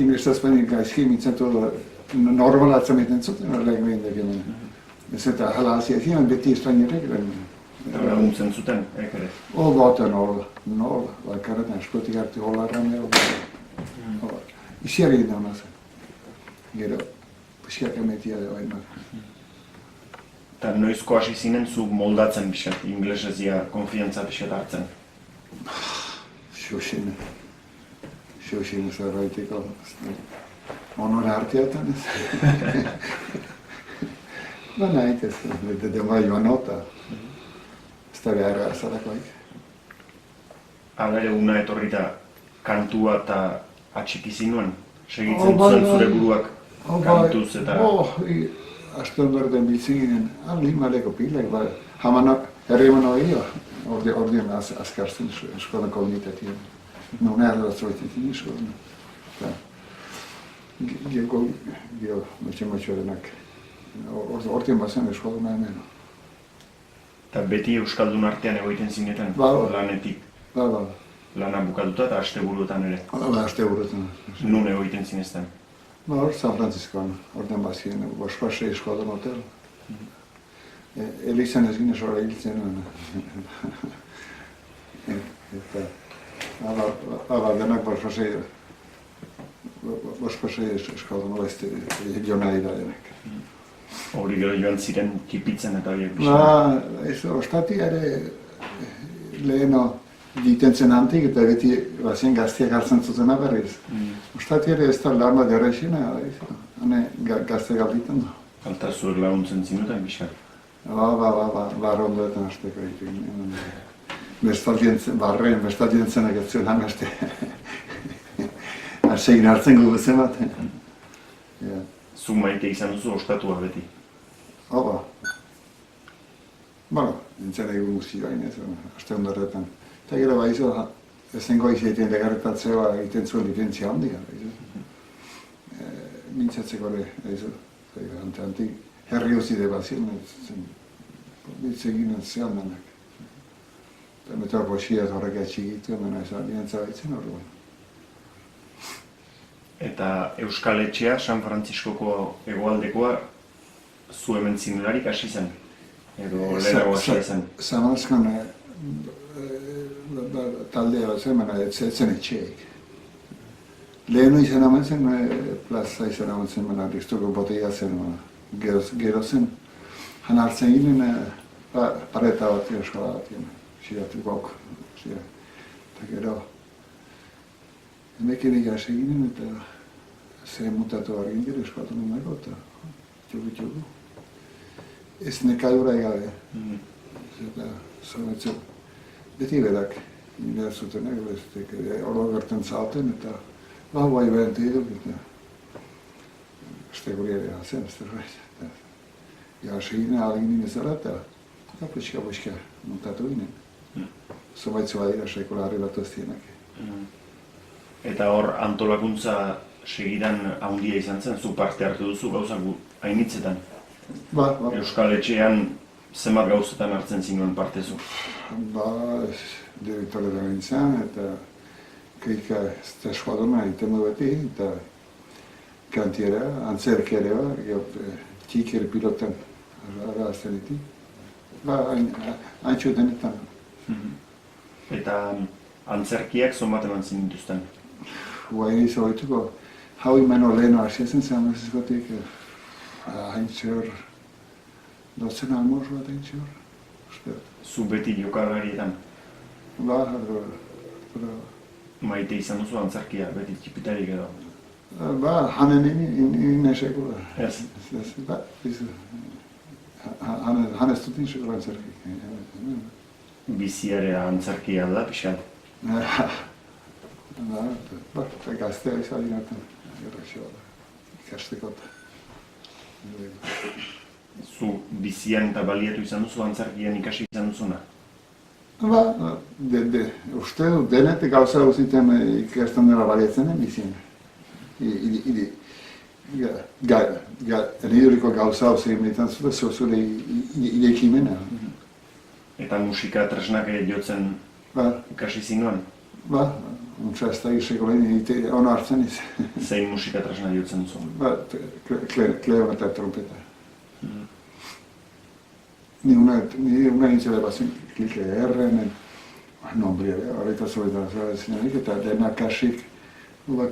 Inglesa Espainik gaizki mitzentu normala atzameten zuten, lehen behin dekenen. Ez eta hala hasia ziren, beti Espainiarrek lehen. Eta laguntzen zuten, ere? Bata nola, bakarretan eskotik hartu holarran ero. Iziarri egin dauna zen. Gero, pusiak emetia da baina. Eta noizko hasi zinen zu moldatzen pixat, inglesezia konfiantza pixat hartzen. Xuxin zerraitiko. Onore hartiatan ez. Nahi ez, dema joan nota. Ez da beharra azarakoik. Hala ere una etorrita kantua eta atxiki zinuen? Segitzen zuen zure buruak kantuz eta... Aste ondoretan biltzen ginen, limaleko pilak, hamanak herriman hori ordean azkartzen eskola komunitatean. Nune arrazoitetin eskola. Gio matxe-matxorenak. Ordean bazen eskola hemen. Eta beti Euskaldun artean egoiten zinetan, lanetik. Lana bukatuta eta asteburuetan ere. Asteburuetan. Nun egoiten zinezten. Hor, San Franciscoan, ordean bazien, bospasei eskolan hotel. Elizan ez gine sora hiltzen nuen. Eta, denak bospasei eskolan oeste joan nahi da denak. Hori gero joan ziren kipitzen eta horiek bizan. Ostati ere leheno egiten zen antik eta beti bazien gaztiak hartzen zuten berriz. Ostati ere ez da lana derrexina, hane gazte galditzen da. Alta zuek laguntzen zinuten bizan. Ondoetan hasteko egiten. Bestaldien zenak ez zuen haste. Arsegin hartzen guguzen bat. Zu maite izan duzu ostatua beti? Nintzen egun guzti baina ez, aste ondoretan. Eta gero baizu, ezen goiz egiten legarretatzea egiten zuen licentzia handia. Mintzatzeko ere, antik herri hozide bazien, bitzen ginen zean denak. Eta metroposia horrek atxigitu, mena ez aliantza baitzen horrean. Eta Euskal Etxea, San Frantziskoko hegoaldekoa, zu hemen zinularik hasi zen? Edo lehenago hasi zen? Zamalzkan taldea zen, ez zen etxeik. Lehenu izan hamen zen, plaza izan hamen zen, Ristuko boteia zen, gero zen. Han hartzen ginen, pareta bat eskola bat, xiratukok. Eta gero, emekenik hasi ginen eta ze mutatu argin gero eskolatu numerko eta txugu. Ez nekadura egabe. Eta zonetzu, beti berak behar zutenak, oro gerten zauten eta bai behante iduk eta esteguri ere hazen, ez da. Ja, hasi ginen algin ezara eta pixka mutatu ginen. Zobaitzu badira sekulari bat ez dienak. Eta hor antolakuntza segidan handia izan zen, zu parte hartu duzu gauzak hainitzetan. Euskal Etxean zenbat gauzetan hartzen zinuen parte zu? Direktore da nintzen eta krika eskuaduna egiten du beti eta kantiera, antzerkere txiker piloten arazten ditu. Haintxo denetan. Eta antzerkiak zonbat eman zinituzten? Guain izagoituko, hau imeno leheno hasiezen zen amezizkotik, haintxe hor, dozen almor bat haintxe hor. Zu beti jokagarietan? Maite izan duzu antzerkia, beti txipitarik edo? Hanen ine sekula. Ez? Han ez dut insekula antzerkik. Biziarea antzerkia da, pixat? Gaztea izan dinaten, ikastekot. Zu bizian eta baliatu izan duzu antzerkian ikasi izan duzuna? Uste dut denet gauza guztien ikasten dela baliatzen bizian. Eniduriko gauza hau egin zute, zure idekimena. Eta musika tresnak jotzen ikasi zinuen? Untsa ez da giseko lehen ono hartzen iz. Zein musika tresna jotzen zuen? Kleo eta trompeta. Ni una nintzela bazen klike erren, nombri ere, horreta zobetan zinenik, eta denak kasik,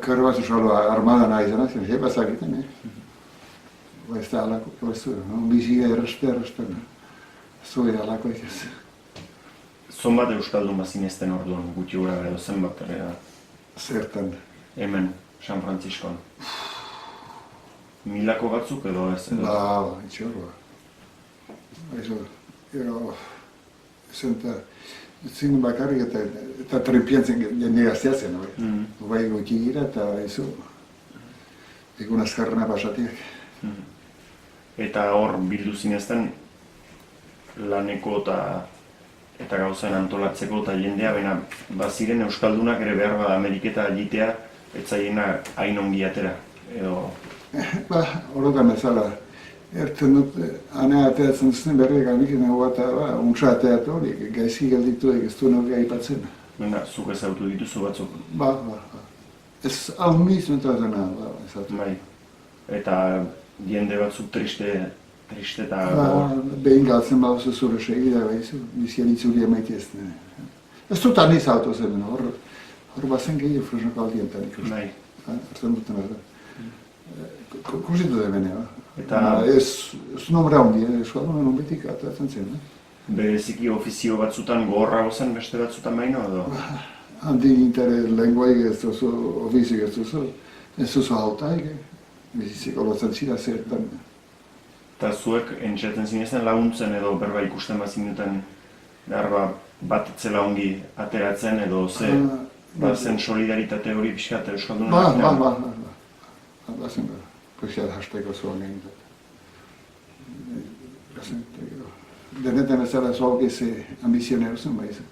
karro bat usalo armada nahi zena, zen, bazakiten, ez da alako, ez du, bizi erreste, zoi alakoik ez. Zonbat euskaldun bazinezten orduan gutxi gura edo zenbat Zertan. hemen, San Frantziskon? Milako batzuk edo ez? Ba, itxorba. Eso, gero, zinen bakarrik eta trinpiantzen jende gaztea zen, bai gutxi gira eta eso, egun azkarrena pasatiak. Eta hor bildu zinezten laneko eta gauzen antolatzeko eta jendea, baina baziren euskaldunak ere behar bada Ameriketa egitea, ez zaiena hain ongi atera, edo... Ba, horretan bezala, erten dut, anea ateatzen zuten berriak amiket nago eta untsa ateatu hori, gaizki gelditu ez duen hori aipatzen. Baina, zuk ezautu dituzu batzuk? Ba. Ez hau mismo eta zena, ezautu. Bai. Eta jende batzuk triste eta... Behin galtzen bauzu zure segida behizu, bizian itzuli emaiti ez dene. Ez dut aniz auto zen, hor bazen gehiago frusnoko aldientan ikusten. Bai. Artzen duten erda. Kursitu da bene, Eta... Ez nombre handi, eskualdunen honbetik atatzen zen. Bereziki ofizio batzutan gogorrago zen beste batzutan baino edo? Handi intere lenguaik ez duzu, ofizik ez duzu, ez duzu hautaik, bizizik olotzen zira zertan. Eta zuek entxeaten zinezten laguntzen edo berba ikusten bazinuten bat etzela ongi ateratzen edo zen solidaritate hori pixkat euskaldunen artean? Bazen puxeat hasteko zuen egin dut. Denetan ez dara zoak ez ambizionero zen baizu.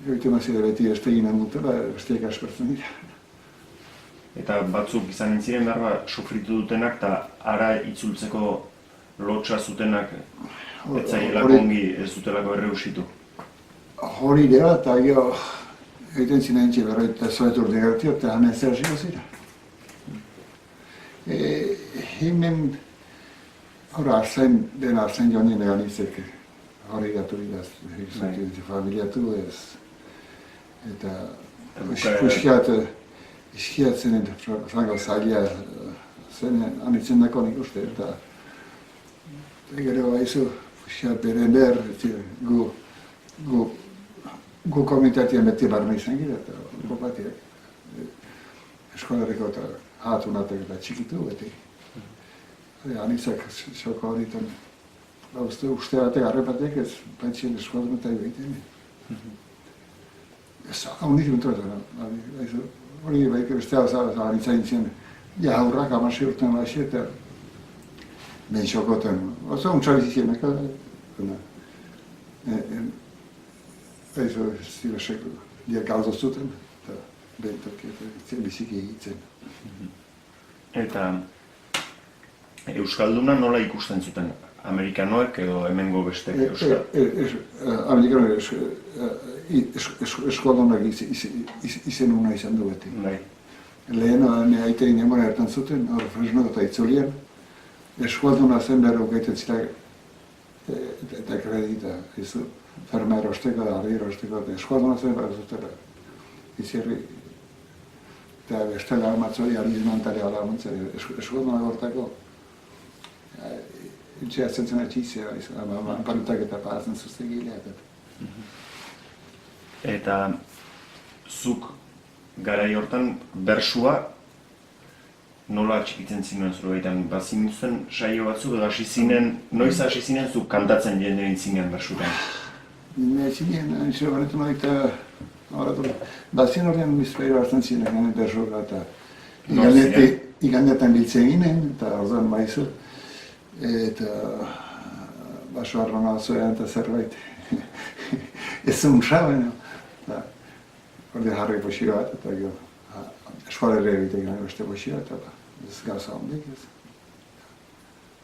Egiten mazide beti esteginen dutela, besteak aspertzen dira. Eta batzuk izan entziren behar sufritu dutenak eta ara itzultzeko lotxa zutenak ez zaielako ongi ez dutelako erreusitu. Hori dira eta gero egiten zinen entzi berra eta zoetur digartio eta hane zer zira zira. Hemen den arzen joan nire ganitzek hori gatu idaz, familiatu ez. Eta iskiat zenen frango zaila zen anitzen dako nik uste eta gero baizu iskiat beren behar gu komunitatean beti barne izan gira eta gopatiak eskolareko eta hatunatek eta txikitu beti. Anitzak xoko horietan, uste batek arrepatek ez baitxien eskualdun eta egiten. Ez hau nik introetan, hori baik beste hau anitza intzien, ja haurrak amasi urten baxi eta behin xokoten, oso untsa bizizienak, zira seko, diak galdo zuten, eta behintok biziki egitzen. Eta euskalduna nola ikusten zuten? Amerikanoek edo hemengo beste euskal? Amerikanoek eskaldunak izen una izan du beti. Lehen aitein demora hartan zuten, hor Fresno eta Itzulian, eskalduna zen behar ukaiten zira eta kredita, fermero osteko da, arriero osteko, eskalduna zen behar zutela. Izierri, eta bestela armatzori arizonantare alaguntzari, eskalduna gortako, itxeatzen zen atxizia, parutak eta parazen zuztegilea. Eta zuk garai hortan bersua nola txikitzen zinuen zure gaitan? Bazin zen saio batzu edo hasi zinen, noiz hasi zinen zuk kantatzen jende egin zinen bersutan? Zinen, anxo banetu nahi eta bazien horrean bizpairo hartzen zinen gane bersura eta igandetan biltzen ginen eta orduan maizu eta baso arrona zoean eta zerbait ez zuntza baina ordean jarri posio bat eta gero eskualerre egiten gane beste posio bat eta ez gauza hondik ez.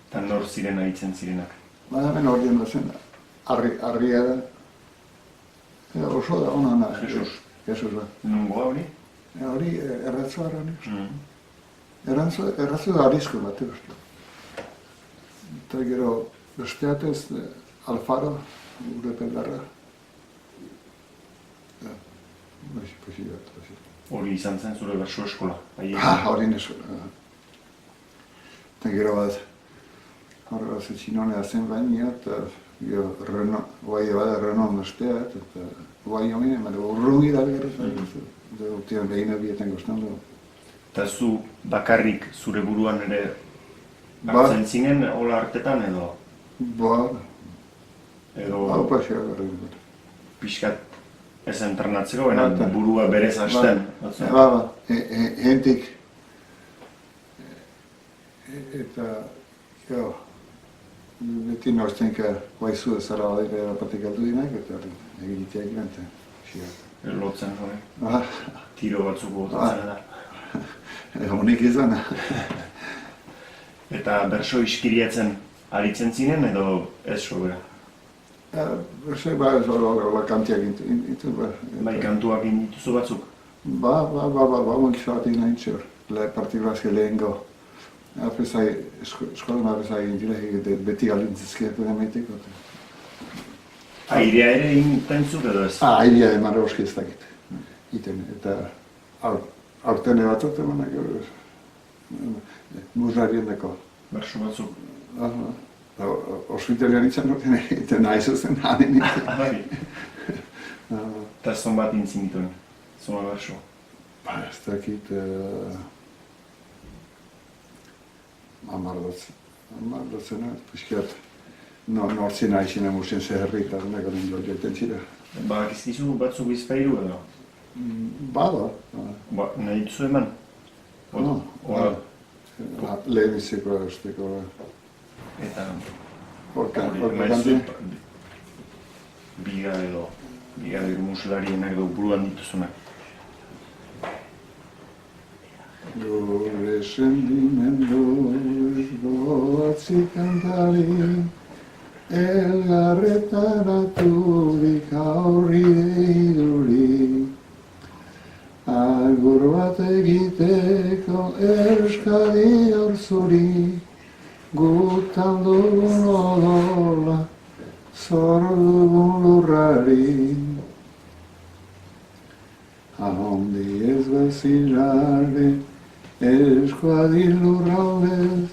Eta nor ziren aritzen zirenak? Baina ben ordean bazen arria da oso da hona na. Jesus ba. Nungoa hori? Hori erratzu harra nik. Erratzu da arizko bat uste. Eta gero besteatez Alfaro, gure peldarra. Hori izan zen zure bersu eskola? Hori nesu. Eta gero bat horrela zetxinonea zen baina, eta gero guai bada Renault bestea, eta guai homine, baina urrungi da gero, eta urtean behin abietan goztan du. Eta zu bakarrik zure buruan ere hartzen zinen, hola hartetan edo? Edo Pasia garri. pixkat ez entrenatzeko, baina burua berez hasten. Hentik, eta, jo, beti noiztenka guaizu ezara badira batek aldu dinak, eta egitea egiten, xiak. Lotzen, hori? Tiro batzuk botatzen da. Honik izan. Eta berso iskiriatzen aritzen zinen edo ez sobera? Berse, hola kantiak intu, Bai, kantuak dituzu batzuk? Montxoat inaintxor, partikurazke lehengo. Eskolan apesai egin beti galintzizkiatu demetiko. Airea ere intentzuk edo ez? Airea eman roski ez dakit. Iten, eta aurten batzuk emanak murrarien dako. Berso batzuk? Ospitalian izan duten egiten nahi zuzen hanen izan. Bai. Eta zon bat intzin dituen, zona berso? Ez dakit... Amardatzen, pixkiat, nortzien aixina musien zeherritar, negoren joiten zira. Bakizkizu batzuk bizpairu edo? Bada. Nahi duzu eman? Lehenizeko esteko. Eta... Horka kanti? Biga edo muselarienak edo buruan dituzunak. Gure sendimendu goatzi kantari, elgarretaraturik aurri deiduri. Agur bat egiteko Euskadi hor zuri, gutan dugun odola, zor dugun lurrari. Ahondi ez bazilare, Euskadi lurraldez,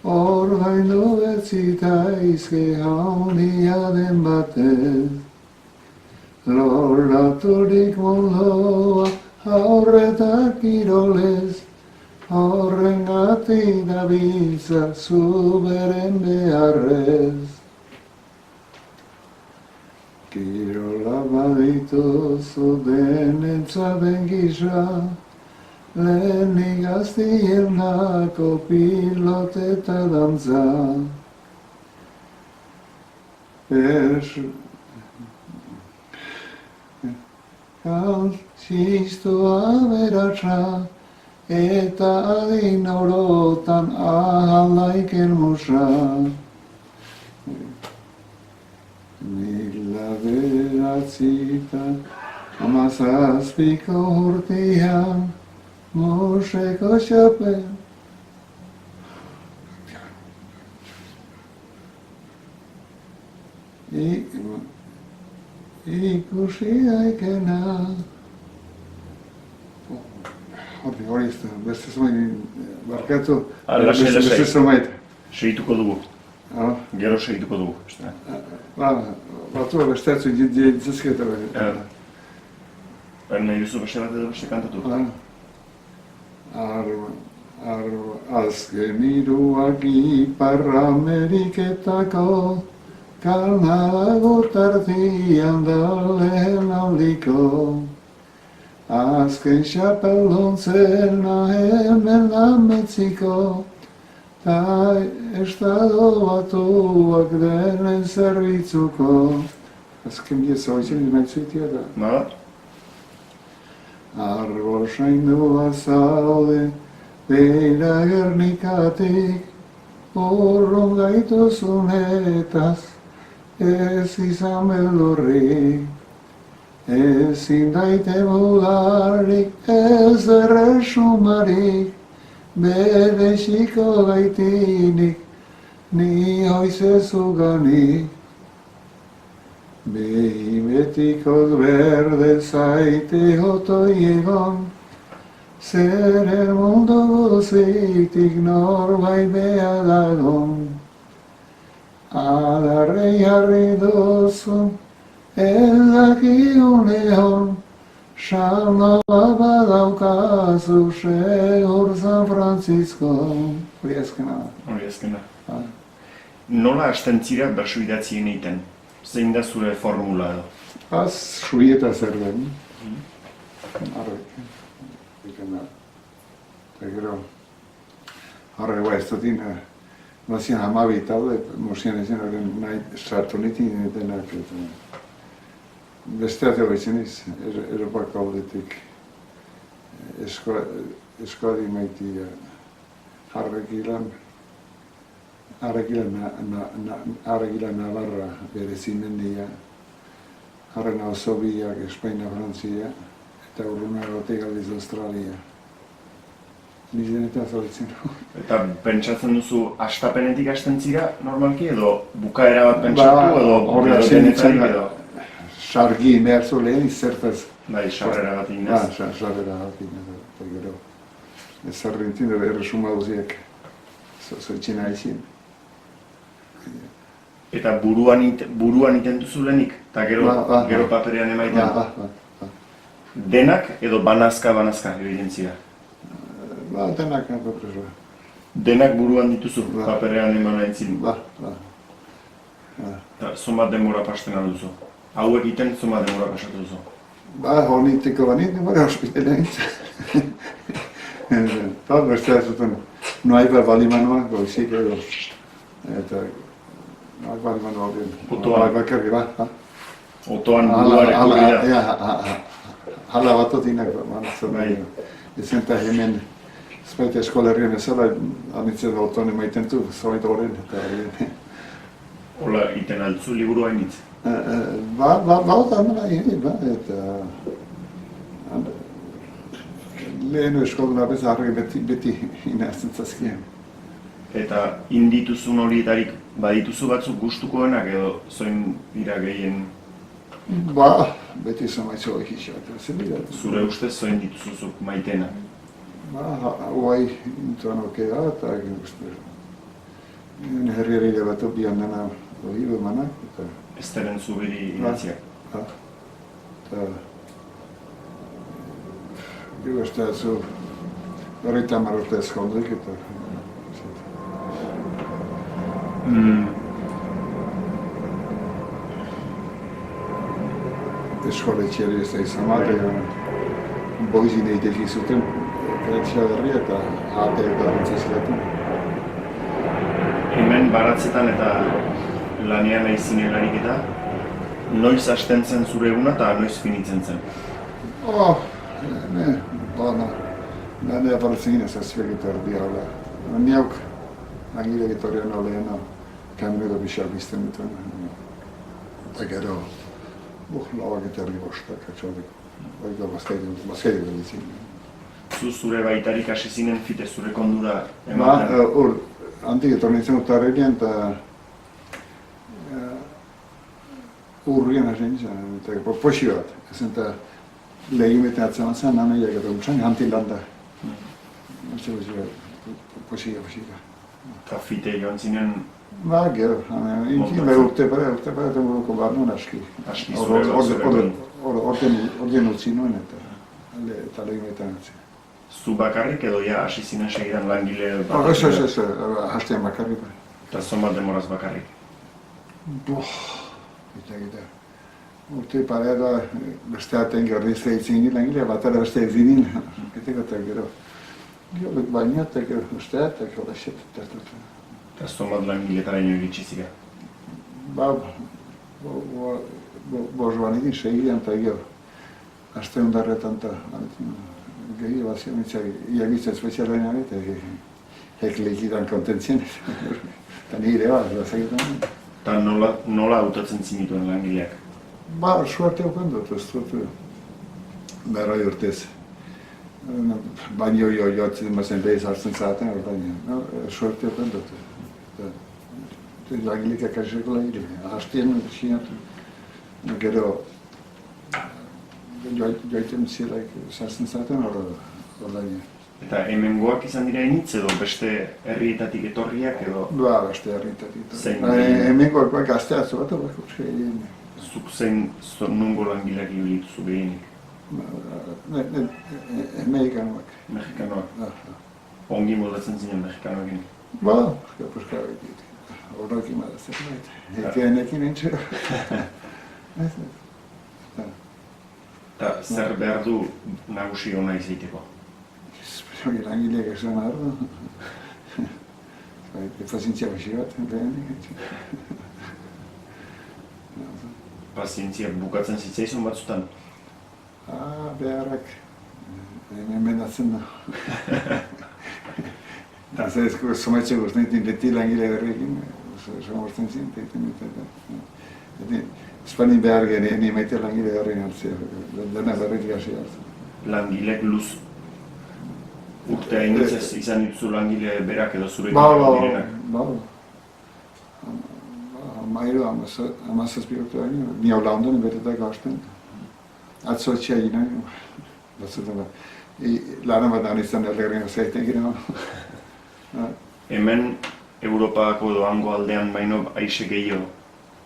ordaindu betzitaizke handia den batez. Loraturik mundoa aurretak kirolez, horrengatik dabiltza zu beren beharrez. Kirola badituzu denetzaten gisa, lehenik gaztien dako pilot eta dantza. Txistu aberatsa, eta adin orotan ahaldaiken musa. Mila beratzita, hamazazpiko urtian, museko xapen. Ikusi daikena. Hori ez da, beste zumain, barkatu, beste zumait. Segituko dugu. Gero segituko dugu. Batua bestertzu ditzazketa behar. Nahi duzu beste bat edo beste kantatu? Azken iruak Ipar Ameriketako Kanadago tartian da lehen aldiko. Azken xapeldontzena hemen da Mexiko, ta estado batuak denen zerbitzuko. Azken bieza hoizen imaitzuitia da. Nada? Arbol saindua zaude, beira Gernikatik, urrun gaituzunetaz, ez izan beldurrik. Ezin daite mugarrik, ez erresumarik, bedexiko gaitinik, ni hoizezuganik. Behi betikoz berde zaite hotoi egon, zeren mundu guzitik norbait beha dagon. Adarrei jarri duzu, edakiun lehon, salma badaukazu, segur San Francisco. Hori azkena da. Hori azkena. Nola hasten zira bersu idatzien egiten? Zein da zure formula edo? Az, suieta zer den. Arrek. Ikan da. Eta gero, horre ez dutin, nozien hamabi talde, mozien ezen horren nahi sartu nitin denak. Beste ateo izeniz, Europako aldetik eskodi maiti Arregila Navarra bere zimendia, Arrena Osobiak, Espaina, Frantzia, eta urruna egotek aldiz Australia. Nizen eta zoritzen. Eta pentsatzen duzu astapenetik hasten zira normalki edo bukaera bat pentsatu edo denetarik edo? Sargi mehatzu lehen izertaz. Bai, sarrera bat inez. Sarrera bat inez, eta gero. Ez zarrintin, erresuma duziak zoitzen aizien. Eta buruan iten duzu lehenik, eta gero paperean emaiten. Denak edo banazka egiten zira? Denak paperera. Denak buruan dituzu, paperean eman aintzin? Eta zonbat denbora pasten alduzu? Hauek iten zonbat denbora pasatu duzu? Honiteko banit, denbora ospitalean nintzen. Eta beste zuten, noaiba balimanoa, goizik edo. Eta noaiba balimanoa horien. Otoan? Bakarri, Otoan buruareko bida? Hala batotinak, ezen eta hemen Espaita eskolerrien ezala, anitzen otoan emaiten du, zoait horren, eta Hola, iten altzu liburu hainitz? Eta lehen eskola bezarri beti inazten zazkien. Eta indituzun horietarik badituzu batzuk gustukoenak edo zoin dira gehien? Beti zamaitzu hori xo. Zure ustez zoin dituzuzuk maitena? Guai intuan okea eta uste. Herriari gabatu bian dena hori bemanak. Esteren zubiri idatziak? Eta gero uste zu horreita marrorte eskonduik eta eskoletxeari ez da izan bat, boizin eiteki zuten kreatzia berri eta ateak da rentzazilatu. Hemen baratzetan eta lanean nahi zinelarik eta noiz hasten zen zure eguna eta noiz finitzen zen? Ne aparetzen gine zazpiak eta erdi haula. Niauk, langile egitorian olehena, kamero bixak izten duten. Eta gero, lauak eta erdi bostak, atxaldeko. Baita bazkaidik baditzen. Zu zure baitarik hasi zinen fite zure kondura ematen? Handik etorri nintzen utarrerian eta urrien hasi nintzen, eta posi bat. Ezen eta lehimeten atzeman zen, nanaiak eta utxan, hanti landa. Posia. Eta fite joan zinen? Gero, inkin behar urte eta buruko behar nuen aski. Aski zure Orden utzi nuen eta lehimeten atzeman. Zu bakarrik edo ja hasi zinen segidan langile bat? Ez, hastean bakarrik. Eta zonbat demoraz bakarrik? Gita. Urte parea da beste aten gerrizte itzin langile, batara beste ezinin. Eta gero. Gero baina eta gero beste eta gero xet. Eta zonbat langiletara ino iritsi zira? Bozoan egin segidan eta gero. Aste hundarretan eta gehi bat zionitzak iagitzen spezialean eta hekleikidan kontentzien. Eta nire bat, zagitan. Eta nola hautatzen zinituen langileak? Suerte hauken dut, ez dut. Berroi urtez. Baino joatzen bazen behiz hartzen zaten, baina suerte hauken dut. Langileak akaseko langile. Hastien sinatu. Gero joaiten zilaik sartzen zaten hor laine. Eta hemengoak izan dira initz edo beste herrietatik etorriak edo Ba, beste herritatik. Zein? Hemengoak gazteatzu bat, gehien. zuk zein nungo langileak ibilituzu gehienik? Amerikanoak. Mexikanoak. Ongi moldatzen zinen mexikanoekin. Ba, puska betit. Horrekin bada zerbait. Ekenekin entzera. Eta zer behar du nagusi ona izateko? Hori langileak esan ardo. Pazientzia baxi bat, behenik. Pazientzia bukatzen zitzaizun batzutan? Beharrak. Emendatzen da. Eta zezko somatzeko znetin beti langile berrekin, somortzen zin, Espanin behar genien emaite langile berrein hartzea, dena berretik hasi hartzen. Langilek luz urtea initzez izan dituzu langile berak edo zurekin Ba, direnak? Mairu, amazazpi urte baino, ni hau laundan betetako hasten. Atzo etxea ginen, batzutan da. Laran bat izan erregarren zaiten ginen. Hemen Europako edo hango aldean baino aixe gehiago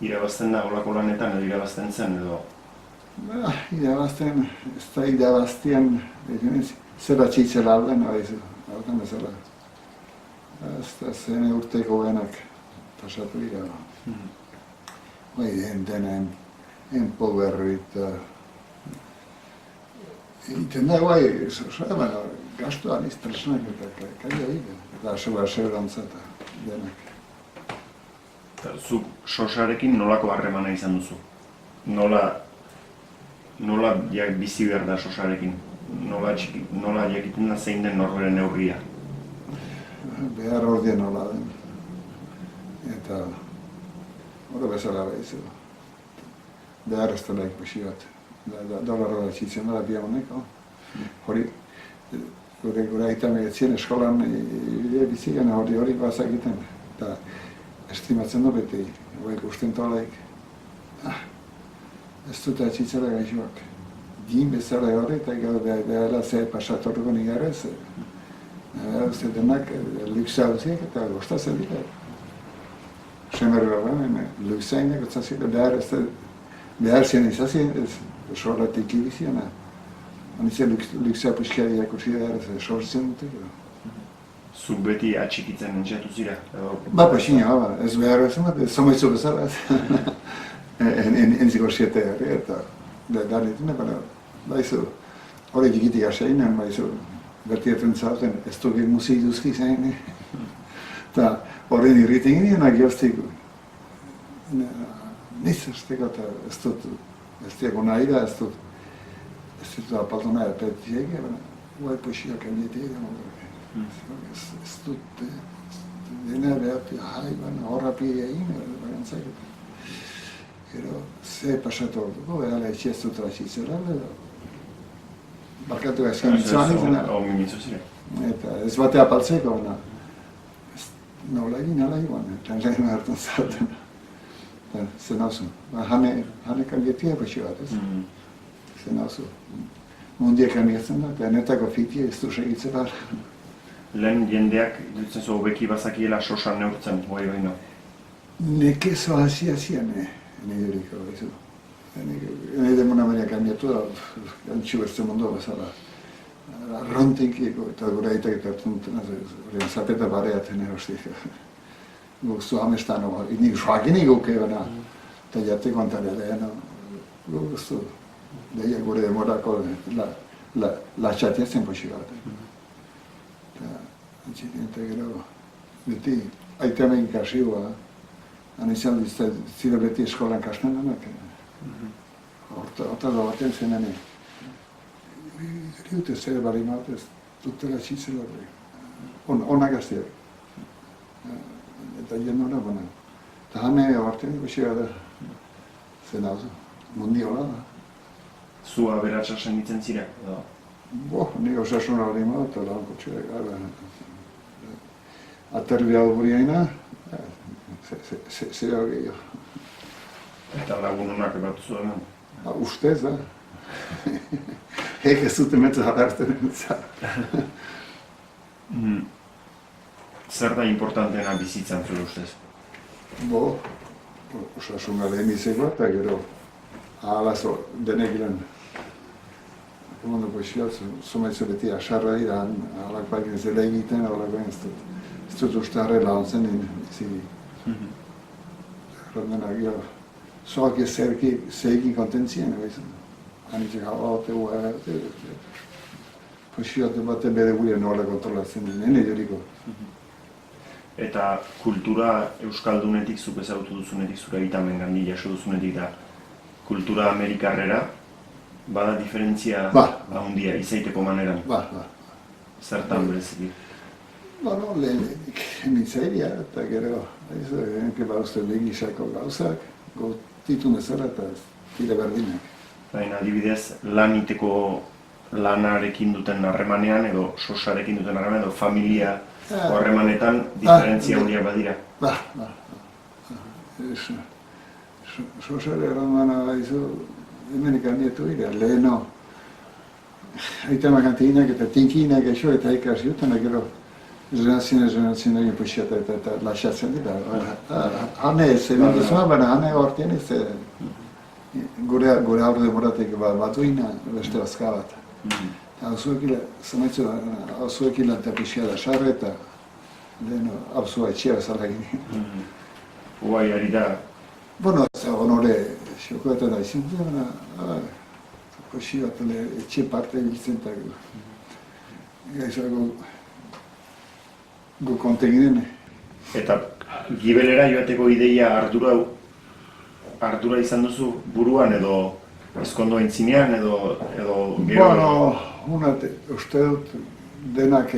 irabazten da olako lanetan edo irabazten zen edo? Irabazten, ez da irabaztian, zer atxitzela alden, alden bezala. Ez da zen urteko benak pasatu dira. Bai, dena enpoberrit. Egiten da, bai, gastuan iztresnak eta kaila dira. Eta aseberantza eta denak. Zuk sosarekin nolako harremana izan duzu? Nola bizi behar da sosarekin? Nola jakiten da zein den norberen neurria? Behar ordien nola den. Eta hori bezala behizu. Behar ez dela ikusi bat. Dolarra txitzen da biamoneko. Hori, gure aita meretzien eskolan bizigen hori bazak egiten. Eta estimatzen du beti, hori ikusten tolaik. Ez dut atxitzela gaixoak. Gin bezala hori eta behar ze pasatorko nigarez. Uste denak luksa hauziek eta gostatzen dira. Semer berren, luksainak utzazile behar zien izazien, sorratik ibiziena. Hanitzen luksa puskariak ursi behar sortzen dute. Zuk beti atxikitzen entxatu zira? Ba, pasina, ez behar ez zomaitzu bezala. Entziko siete herri eta darritune, baizu hori jikitik aseinen, baizu bertietzen zauten ez dugu musik duzki zain. Eta horren irriten ginenak joztik. Niz ez teko eta ez dut, ez teko nahi da, ez dut apaltu nahi apetiek, guai puxiak anietik. Ez dut, dena behatu haiban horrapia egin, bagantzak. Gero, ze pasatu hor dugu, behar etxe ez dut ratxitzera, barkatu gaizkan mitzuan izan. Eta ez bate apaltzeko, nola egin, ala joan, eta lehen hartan zaten. Zen hauzu, hane kambietia pasio bat, ez? Zen hauzu. Mundiak kambiatzen da, eta netako fitia ez du segitze behar. Lehen jendeak dutzen zu hobeki bazakiela sosan neurtzen, guai baino? Nekezo hasi-hasian, niriko, bezu. Nire demona baina kambiatu da, gantxu beste mundu bezala. Arrontinkiko eta gure aitak eta hartzen duten, zapeta bareatzen erostik. Guztu hamestan, nik soakinik guke baina, eta jateko antarea lehena, guztu. Deia gure demorako latxatiatzen posi bat. Eta gero, beti, aitemen kasioa, izan zire beti eskolan kasten denak. Horta da baten zenene. Riute zer bari maut ez dutela txitzela horrek. Onak azteak. Eta jen hori bana. Eta hane horten ikusia da. Zen hau, mundi hola da. Zu aberatsa senditzen zira? Nik osasun hori maut eta lan kotxeak. Aterbi hau buriaina, zera hori gehiago. Eta lagun honak ebatu zuen? Ustez da. Ez dute metzu hartzen entzat. Zer da importanteena bizitzan zure ustez? Osasuna lehenizeko eta gero ahalazo denekiren Ondo poesia, zumaitzu beti asarra dira, alakoak ez dela egiten, alakoak ez dut uste harrela ontzen zini. Rondena, gero, zoak ez zeikin kontentzien, anitzek haute guai, poesia bate bere gure nola kontrolatzen den, nene joriko. Eta kultura euskaldunetik, zuk ezagutu duzunetik, zure egitamen gandi jaso duzunetik da, kultura amerikarrera, bada diferentzia handia, izaiteko maneran? Zertan bereziki? Lehenik nintzairia, eta gero, enke bauzte legizako gauzak, gotitu nezera eta tira berdinak. Baina adibidez, lanarekin duten harremanean, edo sosarekin duten harremanean, edo familia harremanetan diferentzia handiak badira? Sosare harremana izo, hemenik handietu dira, leheno, aitama kantinak eta tinkinak eixo eta ikasi duten, gero generazioen egin puxiata eta lasatzen dira. Hane ez, ebendizua, baina hane hortien ez, gure aurre demoratek batuina, beste bazka bat. Hauzuekila eta pixia da sarre eta leheno, hauzua etxea bezala egin. Guai ari da? Bueno, honore, xokoetan da izan dut, koxi bat etxe parte biltzen eta gaizago gu konteginen. Eta gibelera joateko ideia ardura izan duzu buruan edo ezkondo aintzinean edo gero? Bueno, uste dut denak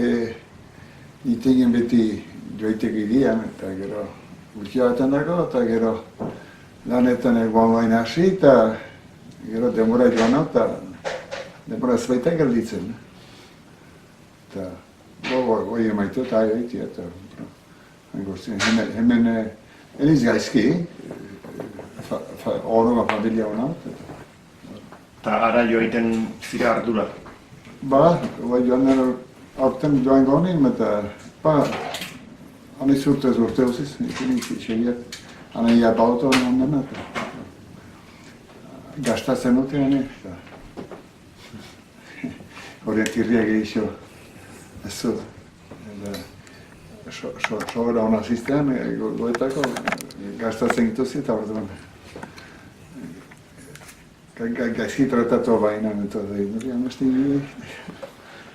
itingen beti joiteko idean eta gero gutxia baten dago eta gero lanetan egoan bain hasi eta gero denbora joan eta denbora ez baita gelditzen. Eta goi emaitu eta aioiti eta hemen eniz gaizki, honuma familia hona. Eta ara joaiten zira ardura? Aurten joan gonin, eta aniz urtez uziz, ikin xegiak. Hana ia bauto honen eta gastatzen dute hane. Horien tirriak egixo ez dut. Sobera hona ziztean, goetako gastatzen gituzi eta orduan. Gaizki tratatu baina eta da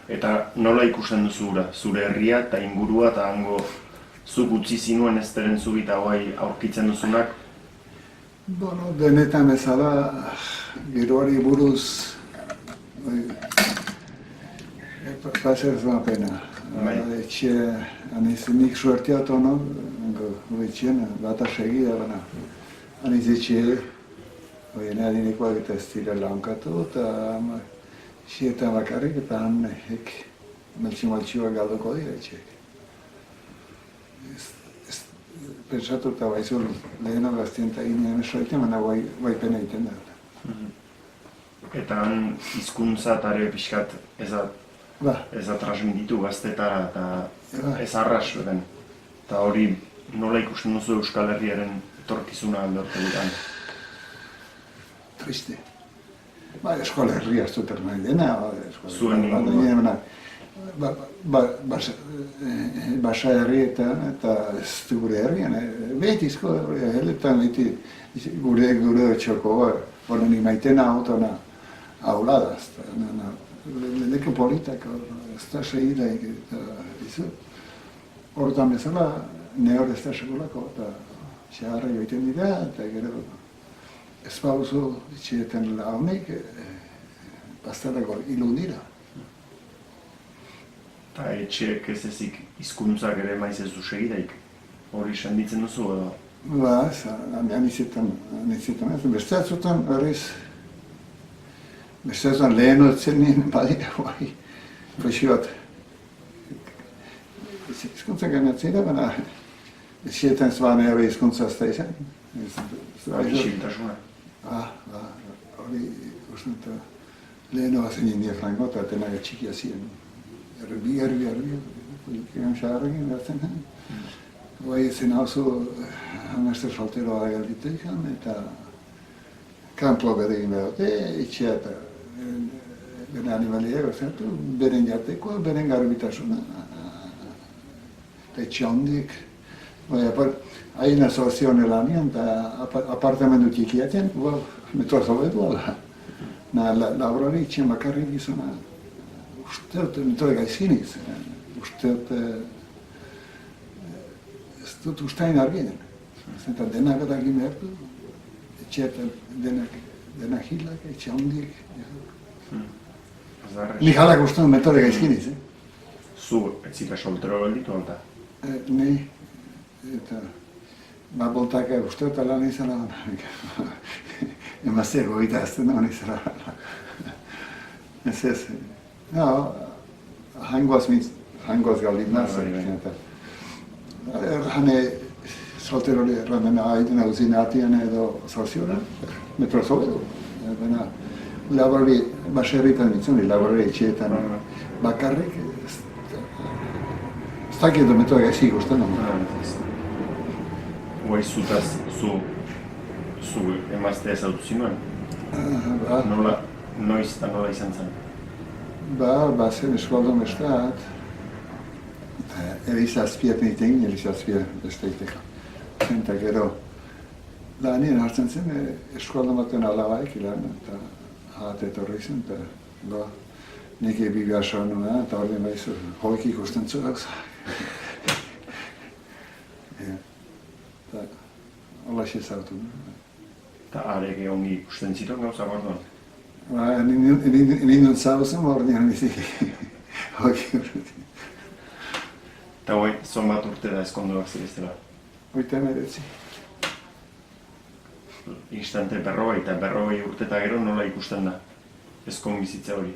Eta nola ikusten duzu zure herria eta ingurua eta hango zuk utzi zinuen ez deren zubita guai aurkitzen duzunak? Bueno, denetan bezala, giroari buruz, paser ez da pena. Etxe, anizik suerteatu no, etxean, bata segida, baina aniz etxe, oien adinikoak eta ez dira launkatu, eta xietan bakarrik, eta han meltsi-maltsioak galduko dira etxeak. Pentsatu eta baizu leheno gaztien eta ginean esoiten, baina bai pena egiten da. Eta han hizkuntza eta ere pixkat ez da transmititu gaztetara eta ez arras beten. Eta hori nola ikusten duzu Euskal Herriaren etorkizuna aldortu dutan? Triste. Euskal Herria ez dut nahi dena. Zuen ingurua. Basa herrietan eta ez du gure herrian, behitizko herrietan gure txoko, honen imaitena autona auladaz, leheko politak, ez da segida eta horretan bezala nehor ez da segulako eta xaharra joiten dira eta gero ez bauzu itxietan launik bastarako ilun dira. Eta etxeek ez ezik hizkuntzak ere maiz ez du segidaik, hori senditzen duzu edo? Anizetan ez, beste atzutan horrez, beste atzutan lehen otzen nien badira guai, poesi bat. Hizkuntzak ganatzen da, baina etxeetan ez bane hori hizkuntza ez da izan. Hori xiltasuna? Hori usten lehen oazen nien frango eta tenaga txikia ziren. Erbi. politikan xaharrekin behatzen. Bai, zen hauzu hamester solteroa gelditu izan, eta kanpo beregin behote, itxea eta bere animaliak, zertu, beren jatekoa, beren garbitasuna. Eta etxe handik, hain asozione lanian, eta apartamendu txikiaten, metroa zaubetu ala. Laborari itxen bakarrik izana, usteot, metroa gaizkinik, usteot, ez dut ustain arginen. Eta denak edagin behar du, etxeetan denak hilak, etxe handik. Nik halak ustean metroa gaizkiniz, Zu, ez zika soltero gelditu alta? Ni, eta boltaka usteot lan izala, emazteko gita azten da izala. Ez, hangoaz galdit nazik. Hane solteroli erramena haiden hauzin atian edo zorziora, metro zobetu. Laborari, baserritan mitzuni, laborari etxeetan bakarrik, ez dakietu metoa gaizik usten. Guai zutaz, zu emaztea ezautu zinuen? Noiz eta nola izan zen? Zen eskualdon bestat, Elizazpiat niten, Elizazpia besteiteko. Eta gero, lanien hartzen zen, eskualdon baten alabaik ilan, eta hat etorri zen, eta nik ebiga asoan nuna, eta ordin baizu, hoik ikusten zu gauza. Eta hola xe zautu. Eta areke ongi ikusten ziton gauza gordoan? Nindun zauzen, ordean bizik hoik ikusten. Eta hoi, zon bat urte da ezkonduak zireztela? 89. Instante berrogei eta berrogei urte eta gero nola ikusten da? Ezkon bizitza hori?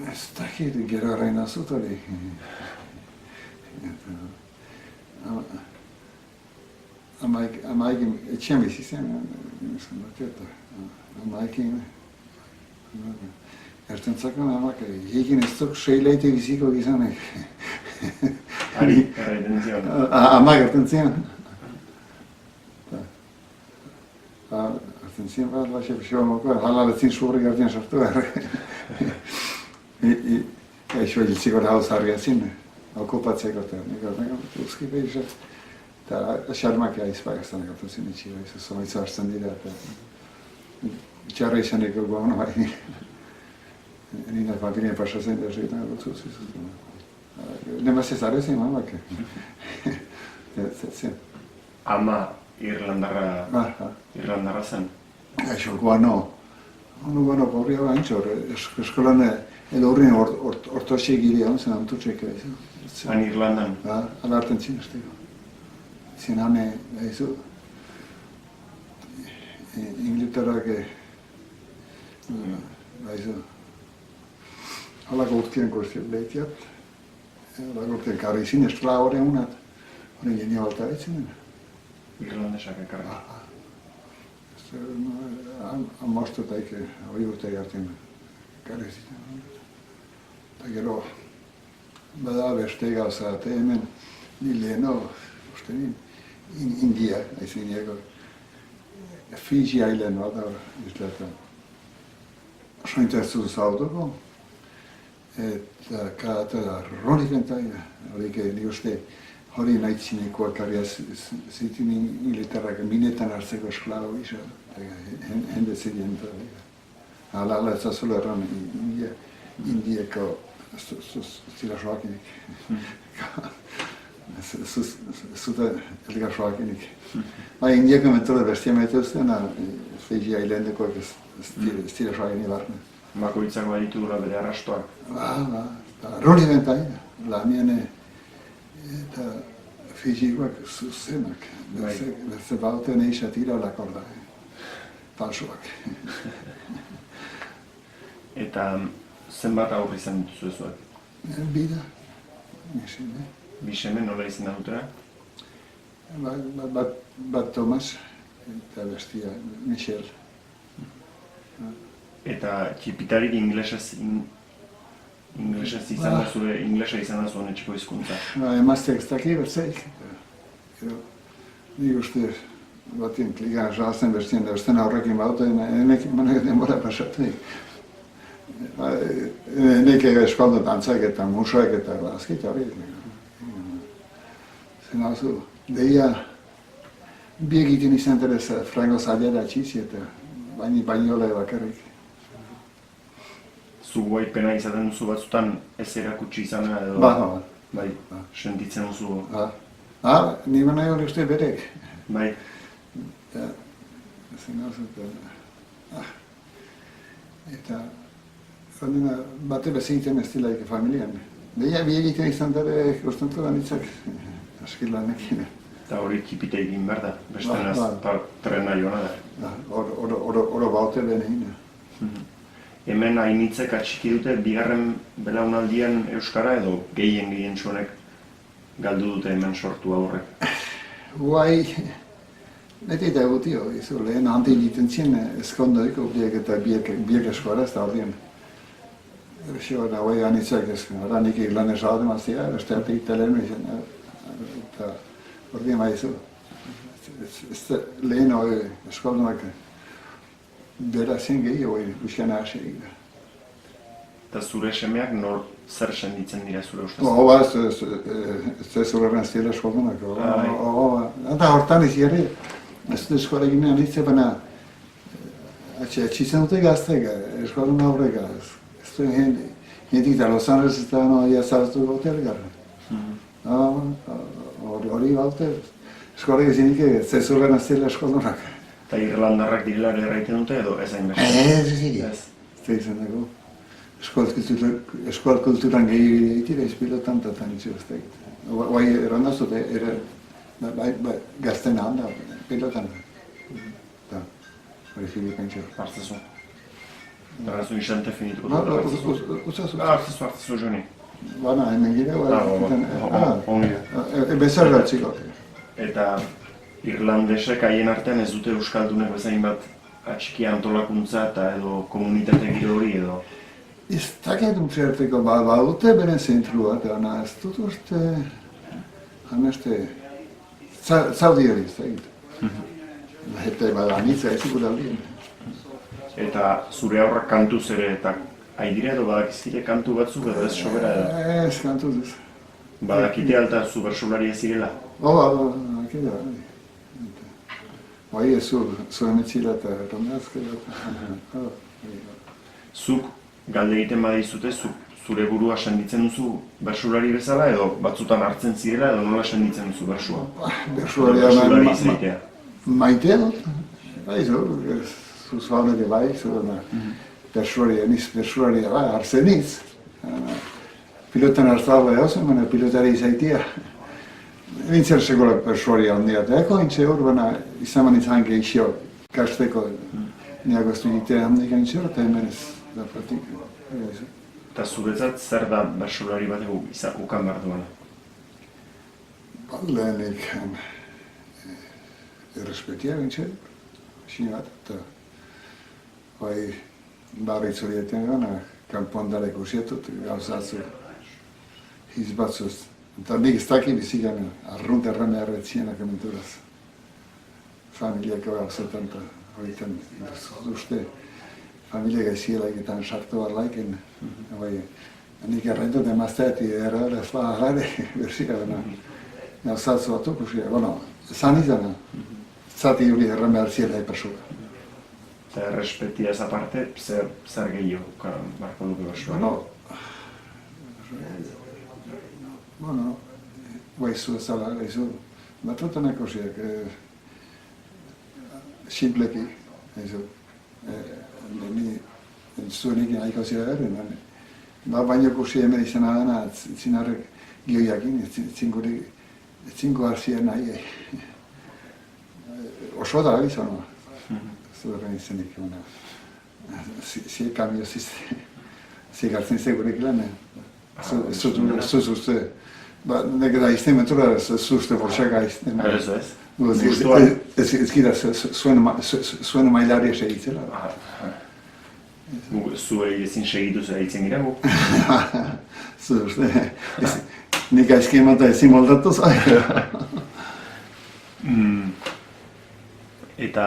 Ez dakit, gero arraina zut hori. Amaikin, etxean bizitzen, amaikin, ertentzako amak, egin ez duk seileite biziko gizanek. Ari, erraiten zion? Amak ertentzian. Ertentzian bat, laxe pixoa moko, halaletzin suhurrik artean sartu behar. Eixo egiltziko da hauz harriatzin, okupatzeko eta nik uzki behizat. Eta xarmak aizpak azten ekartzen itxi behizat, zomaitzu hartzen dira eta txarra izaneko guan bai. Nina familia pasatzen da egiten gutzu zizuz. Nemaz ez arrezin, mamak. Ama Irlandarra zen? Eixo, guano. Guano porria baintxor, eskolan edo horrein ortoxek girean zen antutxek. Han Irlandan? Ala harten zin, esteko. Zin hane, ehizu, Inglaterrak, ehizu, halako urtien kurzio lehitiat, halako urtien karri zin, eskla horrein unat, horrein genia balta etzinen. Irlandesak ekarri? Amostetaik, hori urtei hartien karri zinen. Eta gero, bada beste gauza, eta hemen, nileno, uste nien, India, haizin ego, Fiji Island bat hor, izleta. Sointerzu zauduko, eta kada da ronik entai, horik ni uste, hori naitzineko akarria zitin militarrak minetan hartzeko esklabo gisa, hende zidien eta. Ala ez azula erran Indieko zira soakinik. Zute elgar soakinik. Indieko metoda bestia maituzten, Fiji Islandekoak ez dira soakinik barne. Bakoitzako baditu dura bere arrastoak? Roli bentai, laniene eta Fijikoak zuzenak. Berze bauten eixa tira lakorda, falsuak. Eta zenbat aurri izan dituzu ezuak? Bida, misine. Biseme nola izan da dutera? Bat Tomas eta bestia Michel. Eta txipitarik inglesez Inglesa izan da zuen etxeko hizkuntza. Emazteak ez daki bertzaik. Nik uste, batien kligan jazten bestien da, usten aurrekin badute, enekin manek denbora pasatik. Enek eskoldo dantzak eta musoak eta azkita hori. Zen hau zu, deia, bi egiten izan terez frango zaliara txizi eta bainola bakarrik. Zu guaipena izaten duzu batzutan ez erakutsi izana edo... Bai, sentitzen duzu... Ni nahi hori uste berek. Bai. Zen hau zu, eta... Zandena, bate bezegiten ez dilaik familian. Deia bi egiten izan dara kostantu banitzak askilanekin. Eta hori kipite egin behar da, bestenaz trena joana da. Oro baute benehin. Hemen hainitzek atxiki dute bigarren belaunaldian euskara edo gehien txonek galdu dute hemen sortu aurrek. Guai, beti da gutio, lehen hanti egiten zien eskondoiko biek eta biek eskola ez da ordien. Erxio, da guai anitzak eskara, nik lan esaten mazia, beste arte italen izan, eta ordien maizu. Lehen hori eskoldonak bera zen gehiago guztian hasi egitea. Eta zure semeak zer senditzen dira zure ustez? Ez zurren zira eskoldunak. Eta hortan izi ere, ez dut eskola ginean hitze, baina atxitzen dute gaztek, eskoldun aurrek. Ez dut jentik da Los Angeles eta noia zartu hotel gara. Hori baute, eskola gizinik ez zurren zira eskoldunak. Eta Irlandarrak direla erraiten dute edo ez hain beste? Ez izan dago. Eskoal kulturan gehi egitira izpilotan eta tanitxo ez da egite. Guai errandazut, gazten handa, pilotan. Eta hori filipentxo. Hartzezu. Eta gazu inxante finituko dut. Hartzezu joni. Bana, hemen gira, ongi. Bezarra txiko. Eta Irlandesek haien artean ez dute euskaldunek bezain bat atxiki antolakuntza eta edo komunitate giro hori edo? Ez dakit utzerteko badute beren zentrua, eta ez dut uste, haneste, zaudi hori ez dakit. Eta badanitza ez ikut aldien. Eta zure aurrak kantuz ere eta haidire edo badakizkite kantu batzuk edo ez sobera edo? Ez, kantuz ez. Badakite alta zu bersolari ez zirela? Akida, bai ez zu emetzila eta romeazkela. Zuk galde egiten badizute, zure burua senditzen duzu bersolari bezala edo batzutan hartzen zirela edo nola senditzen duzu bersua? Bersolari izaitea. Maitea dut, bai zuzualete bai, bersolari bai, arzeniz. Pilotan hartzala egozen, baina pilotari izaitia. Bintzer segola bersolari handia, eta eko intze hor, baina izan izan gehixio kasteko niago ez du egitea handik aintzio, eta hemen ez da pratik. Eta zuretzat zer da bersolari bat ukan behar duena? Lehenik errespetia bintze, xin bat, eta bai barritz horietan gana, kanpondare kusietut, gauzatzu, hiz batzuz. Eta nik ez dakit bizikan arrunt errame arretzienak ementuraz. Familiako gauzetan eta horietan uste familia gaiziela egitan sartu barlaiken. Nik errentut emazteat errara ez bagare berzika dena. Gauzatzu batu kusia, zan izana. Zati hori errame arziela epasuka. Eta errespetia ez aparte, zer gehiago barko duke bersoa? Guaizu ezala, guaizu. Batutan ekosiak, simpleki, guaizu. Ni zuenik nahiko zira garen, baina kusi hemen izan adana, zinarrek gioiakin, zinko harzien nahi. Oso da gizan, zurren izenik, zi kamio zigartzen zegurek lan, zuzuzte. Nek da izten mentura, zuzte borxaka izten. Eso ez? Ez gira, zuen mailari ese egitzela. Zuei ezin segitu zera hitzen gira gu. Zu uste, nik gaizki emata ezin moldatu zai. Eta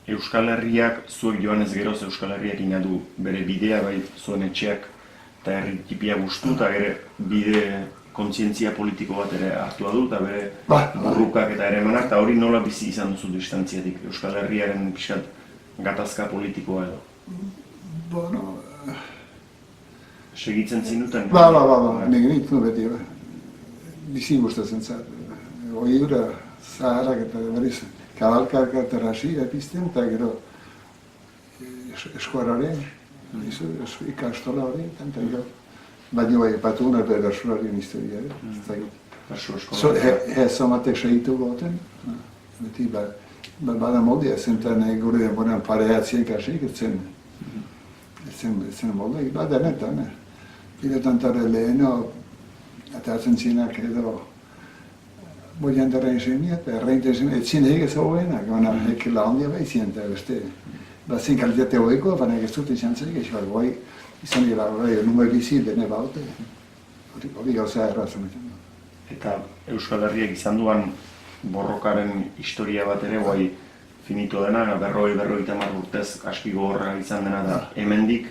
Euskal Herriak, zuek joanez geroz Euskal Herriak inadu bere bidea, bai zuen etxeak eta herri tipia gustu, eta bere bide kontzientzia politiko bat ere hartua du, eta bere burrukak eta ere emanak, eta hori nola bizi izan duzu distantziatik, Euskal Herriaren pixkat gatazka politikoa edo. Bueno... Segitzen zinuten? Nik nintzen beti, bizi gustatzen zait. Ohiura zaharrak eta berriz, kabalkak eta rasia pizten, eta gero eskuara hori, ikastola hori, eta gero, baina bai, epatu hona bersurarien historia, ez dakit. Bersu eskola? Zomatek segitu goten, beti, bada modia, zentan gure denboran pareatzien kasik, etzen modia, bada netan, pilotantare leheno, eta hartzen zinak edo, boiantaren izan eta erreinten izan, etzien egez hogenak, baina ekela handia bai zien, eta beste, bazen kalitate hogeiko, baina ez dut izan zen, ez bai, izan dira, nume bizi dene baute, hori gauza errazen. Eta Euskal Herriak izan duan borrokaren historia bat ere, guai finito dena, 50 urtez aski gogorra izan dena da. Hemendik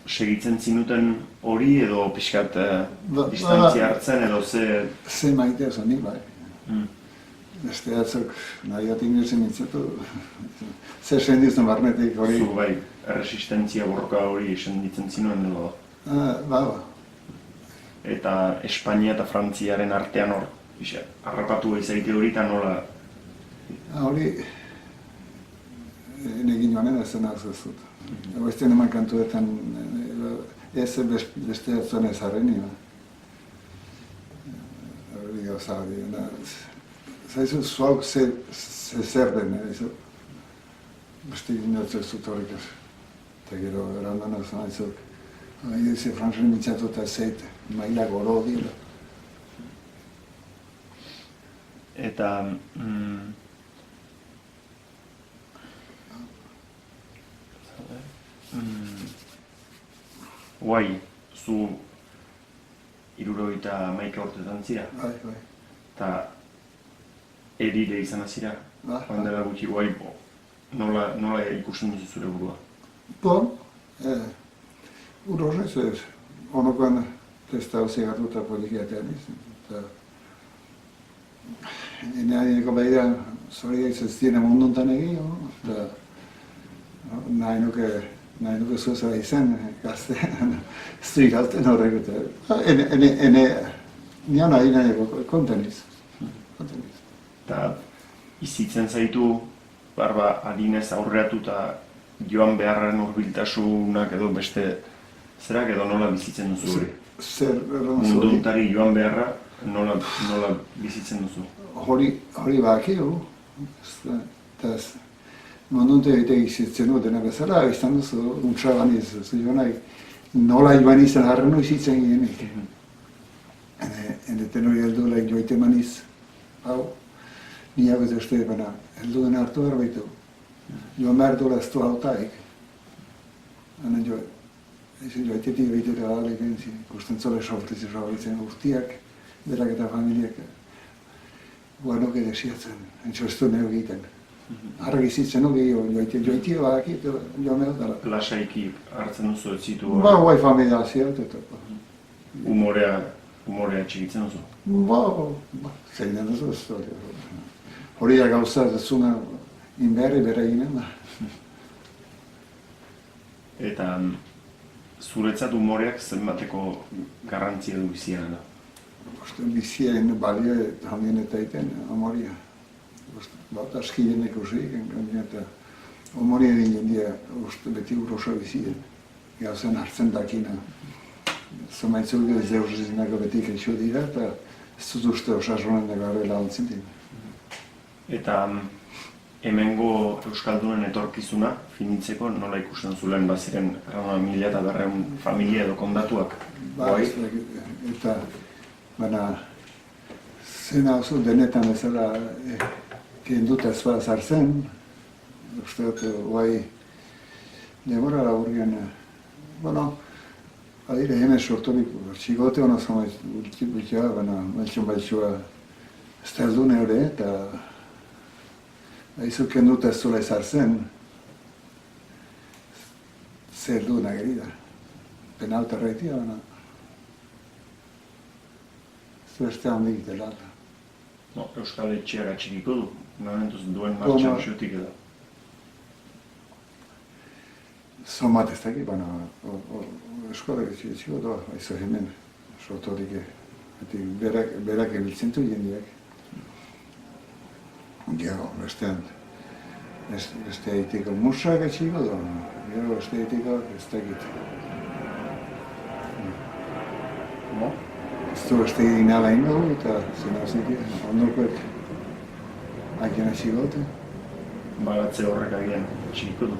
segitzen zinuten hori edo pixkat distantzia hartzen edo ze... Ze maitea zen nik bai. Beste atzok nahi bat inertzen nintzatu, ze senditzen barnetik hori... Zu bai, erresistentzia borroka hori senditzen zinuen edo? Ba. Eta Espainia eta Frantziaren artean hor, harrapatu izaite hori eta nola? Hori, negin joanen ez zen hau zut. Beste neman kantuetan, ez beste atzuen ez harreni. Hori gauza hori. Zaizu zuauk zer den, beste inotzek zut horrik ez. Eta gero erandan ez naizuk. Ze frantzen mitzatu eta zeite, maila goro dira. Eta... Guai, zu 71 urtetan zira? Bai. Eta erire izan azira? Handela gutxi guai, nola ikusten duzu zure burua? Urorrez ez, honokoan testa hau zegatuta polikiatean izan. Eneko behira, zori ez dira munduntan egin, eta nahi nuke zuzera izan, gazte, ez du ikalten horrek, nian nahi konteniz. Eta izitzen zaitu, adinez aurreatu eta joan beharren hurbiltasunak edo beste zerak edo nola bizitzen duzu hori? Zer, munduntari joan beharra nola bizitzen duzu? Hori bakiu, eta mundunte egite izitzen du dena bezala, izan duzu, untsa baniz, nola joan izan harrenu izitzen ginenik. Endeten hori heldu laik joite maniz, hau, niak ez uste, baina heldu den hartu erbaitu. Joan behar dola ez du hautaik. Joitetik behitera galek entzien, ikusten zole sortezi sorbitzen urtiak, berak eta familiak. Guanok ere siatzen, entzo ez du neu egiten. Argi zitzen nuke joitie bakit, joan behar dara. Lasaiki hartzen duzu ez zitu? Guai familia ziat eta... Humorea txikitzen duzu? Zeinen duzu ez du. Horiak gauza ez zuna inberri bere ginen da. Eta zuretzat humoreak zenbateko garrantzia du bizian da? Bizien balio handien eta iten humoria. Aski jenek usik, eta humoria ginen dira beti urosa bizien. Gauzen hartzen dakina. Zomaitzuk ez deusrezinako beti keixo dira, eta ez dut uste osasunen gara laguntzen dira. Eta hemengo Euskaldunen etorkizuna finitzeko nola ikusten zulen baziren 1200 familia edo kondatuak? Eta, baina, zena oso denetan bezala kenduta ez bat zartzen, uste dut, guai, demora laburrian, bueno, adire, hemen sorturik, txigote hona zama ultiputia, baina maltxon baitxua ez da eldune hori, eta aizu kenduta ez zula izartzen, zer du nageri da. Penalta reitia, baina ez du beste handik dela. No, Euskal Etxeak atxikiko du, momentuz duen martxan xutik edo. Zomat ez dakit, baina eskolak etxiko doa, aizu hemen sorturik, berak ebiltzen du jendeak. Gero, bestean, beste aitiko musak etxiko doa, gero beste aitiko ez dakit. No? Ez du beste ginala ingo du eta zena zitik, ondokoek haien atxiko dute. Baratze horrek agian atxikiko du.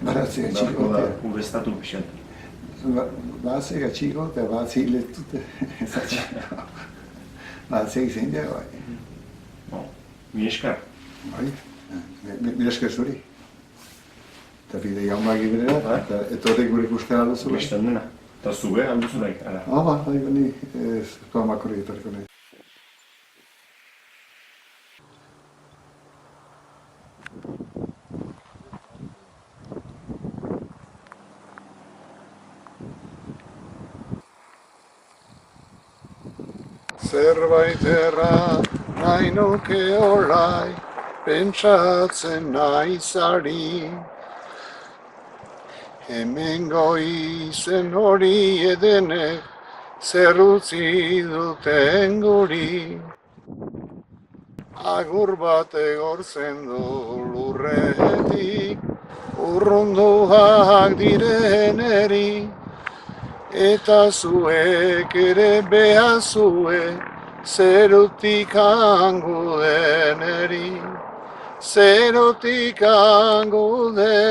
Baratze atxiko Barko da, dute. ubestatu pixat. Batzek atxiko eta batzek letute ez atxiko. Batzek zein da, bai. No, mi eskar. Bai, mira esker zuri. Eta bide jaun bagi berera, eta etorrik gure ikuskara duzu. Bisten dena. Eta zube, alduzulaik, ara. Bai, ni ez tomakorri etorriko nahi. Zerbait erra nahi nuke orai, pentsatzen naizari. Hemengo izen hori edenek, zer utzi duten guri. Agur bat egortzen du lurretik, urrunduak direneri. Eta zuek ere behazue, zerutik angudeneri, zerutik angudeneri.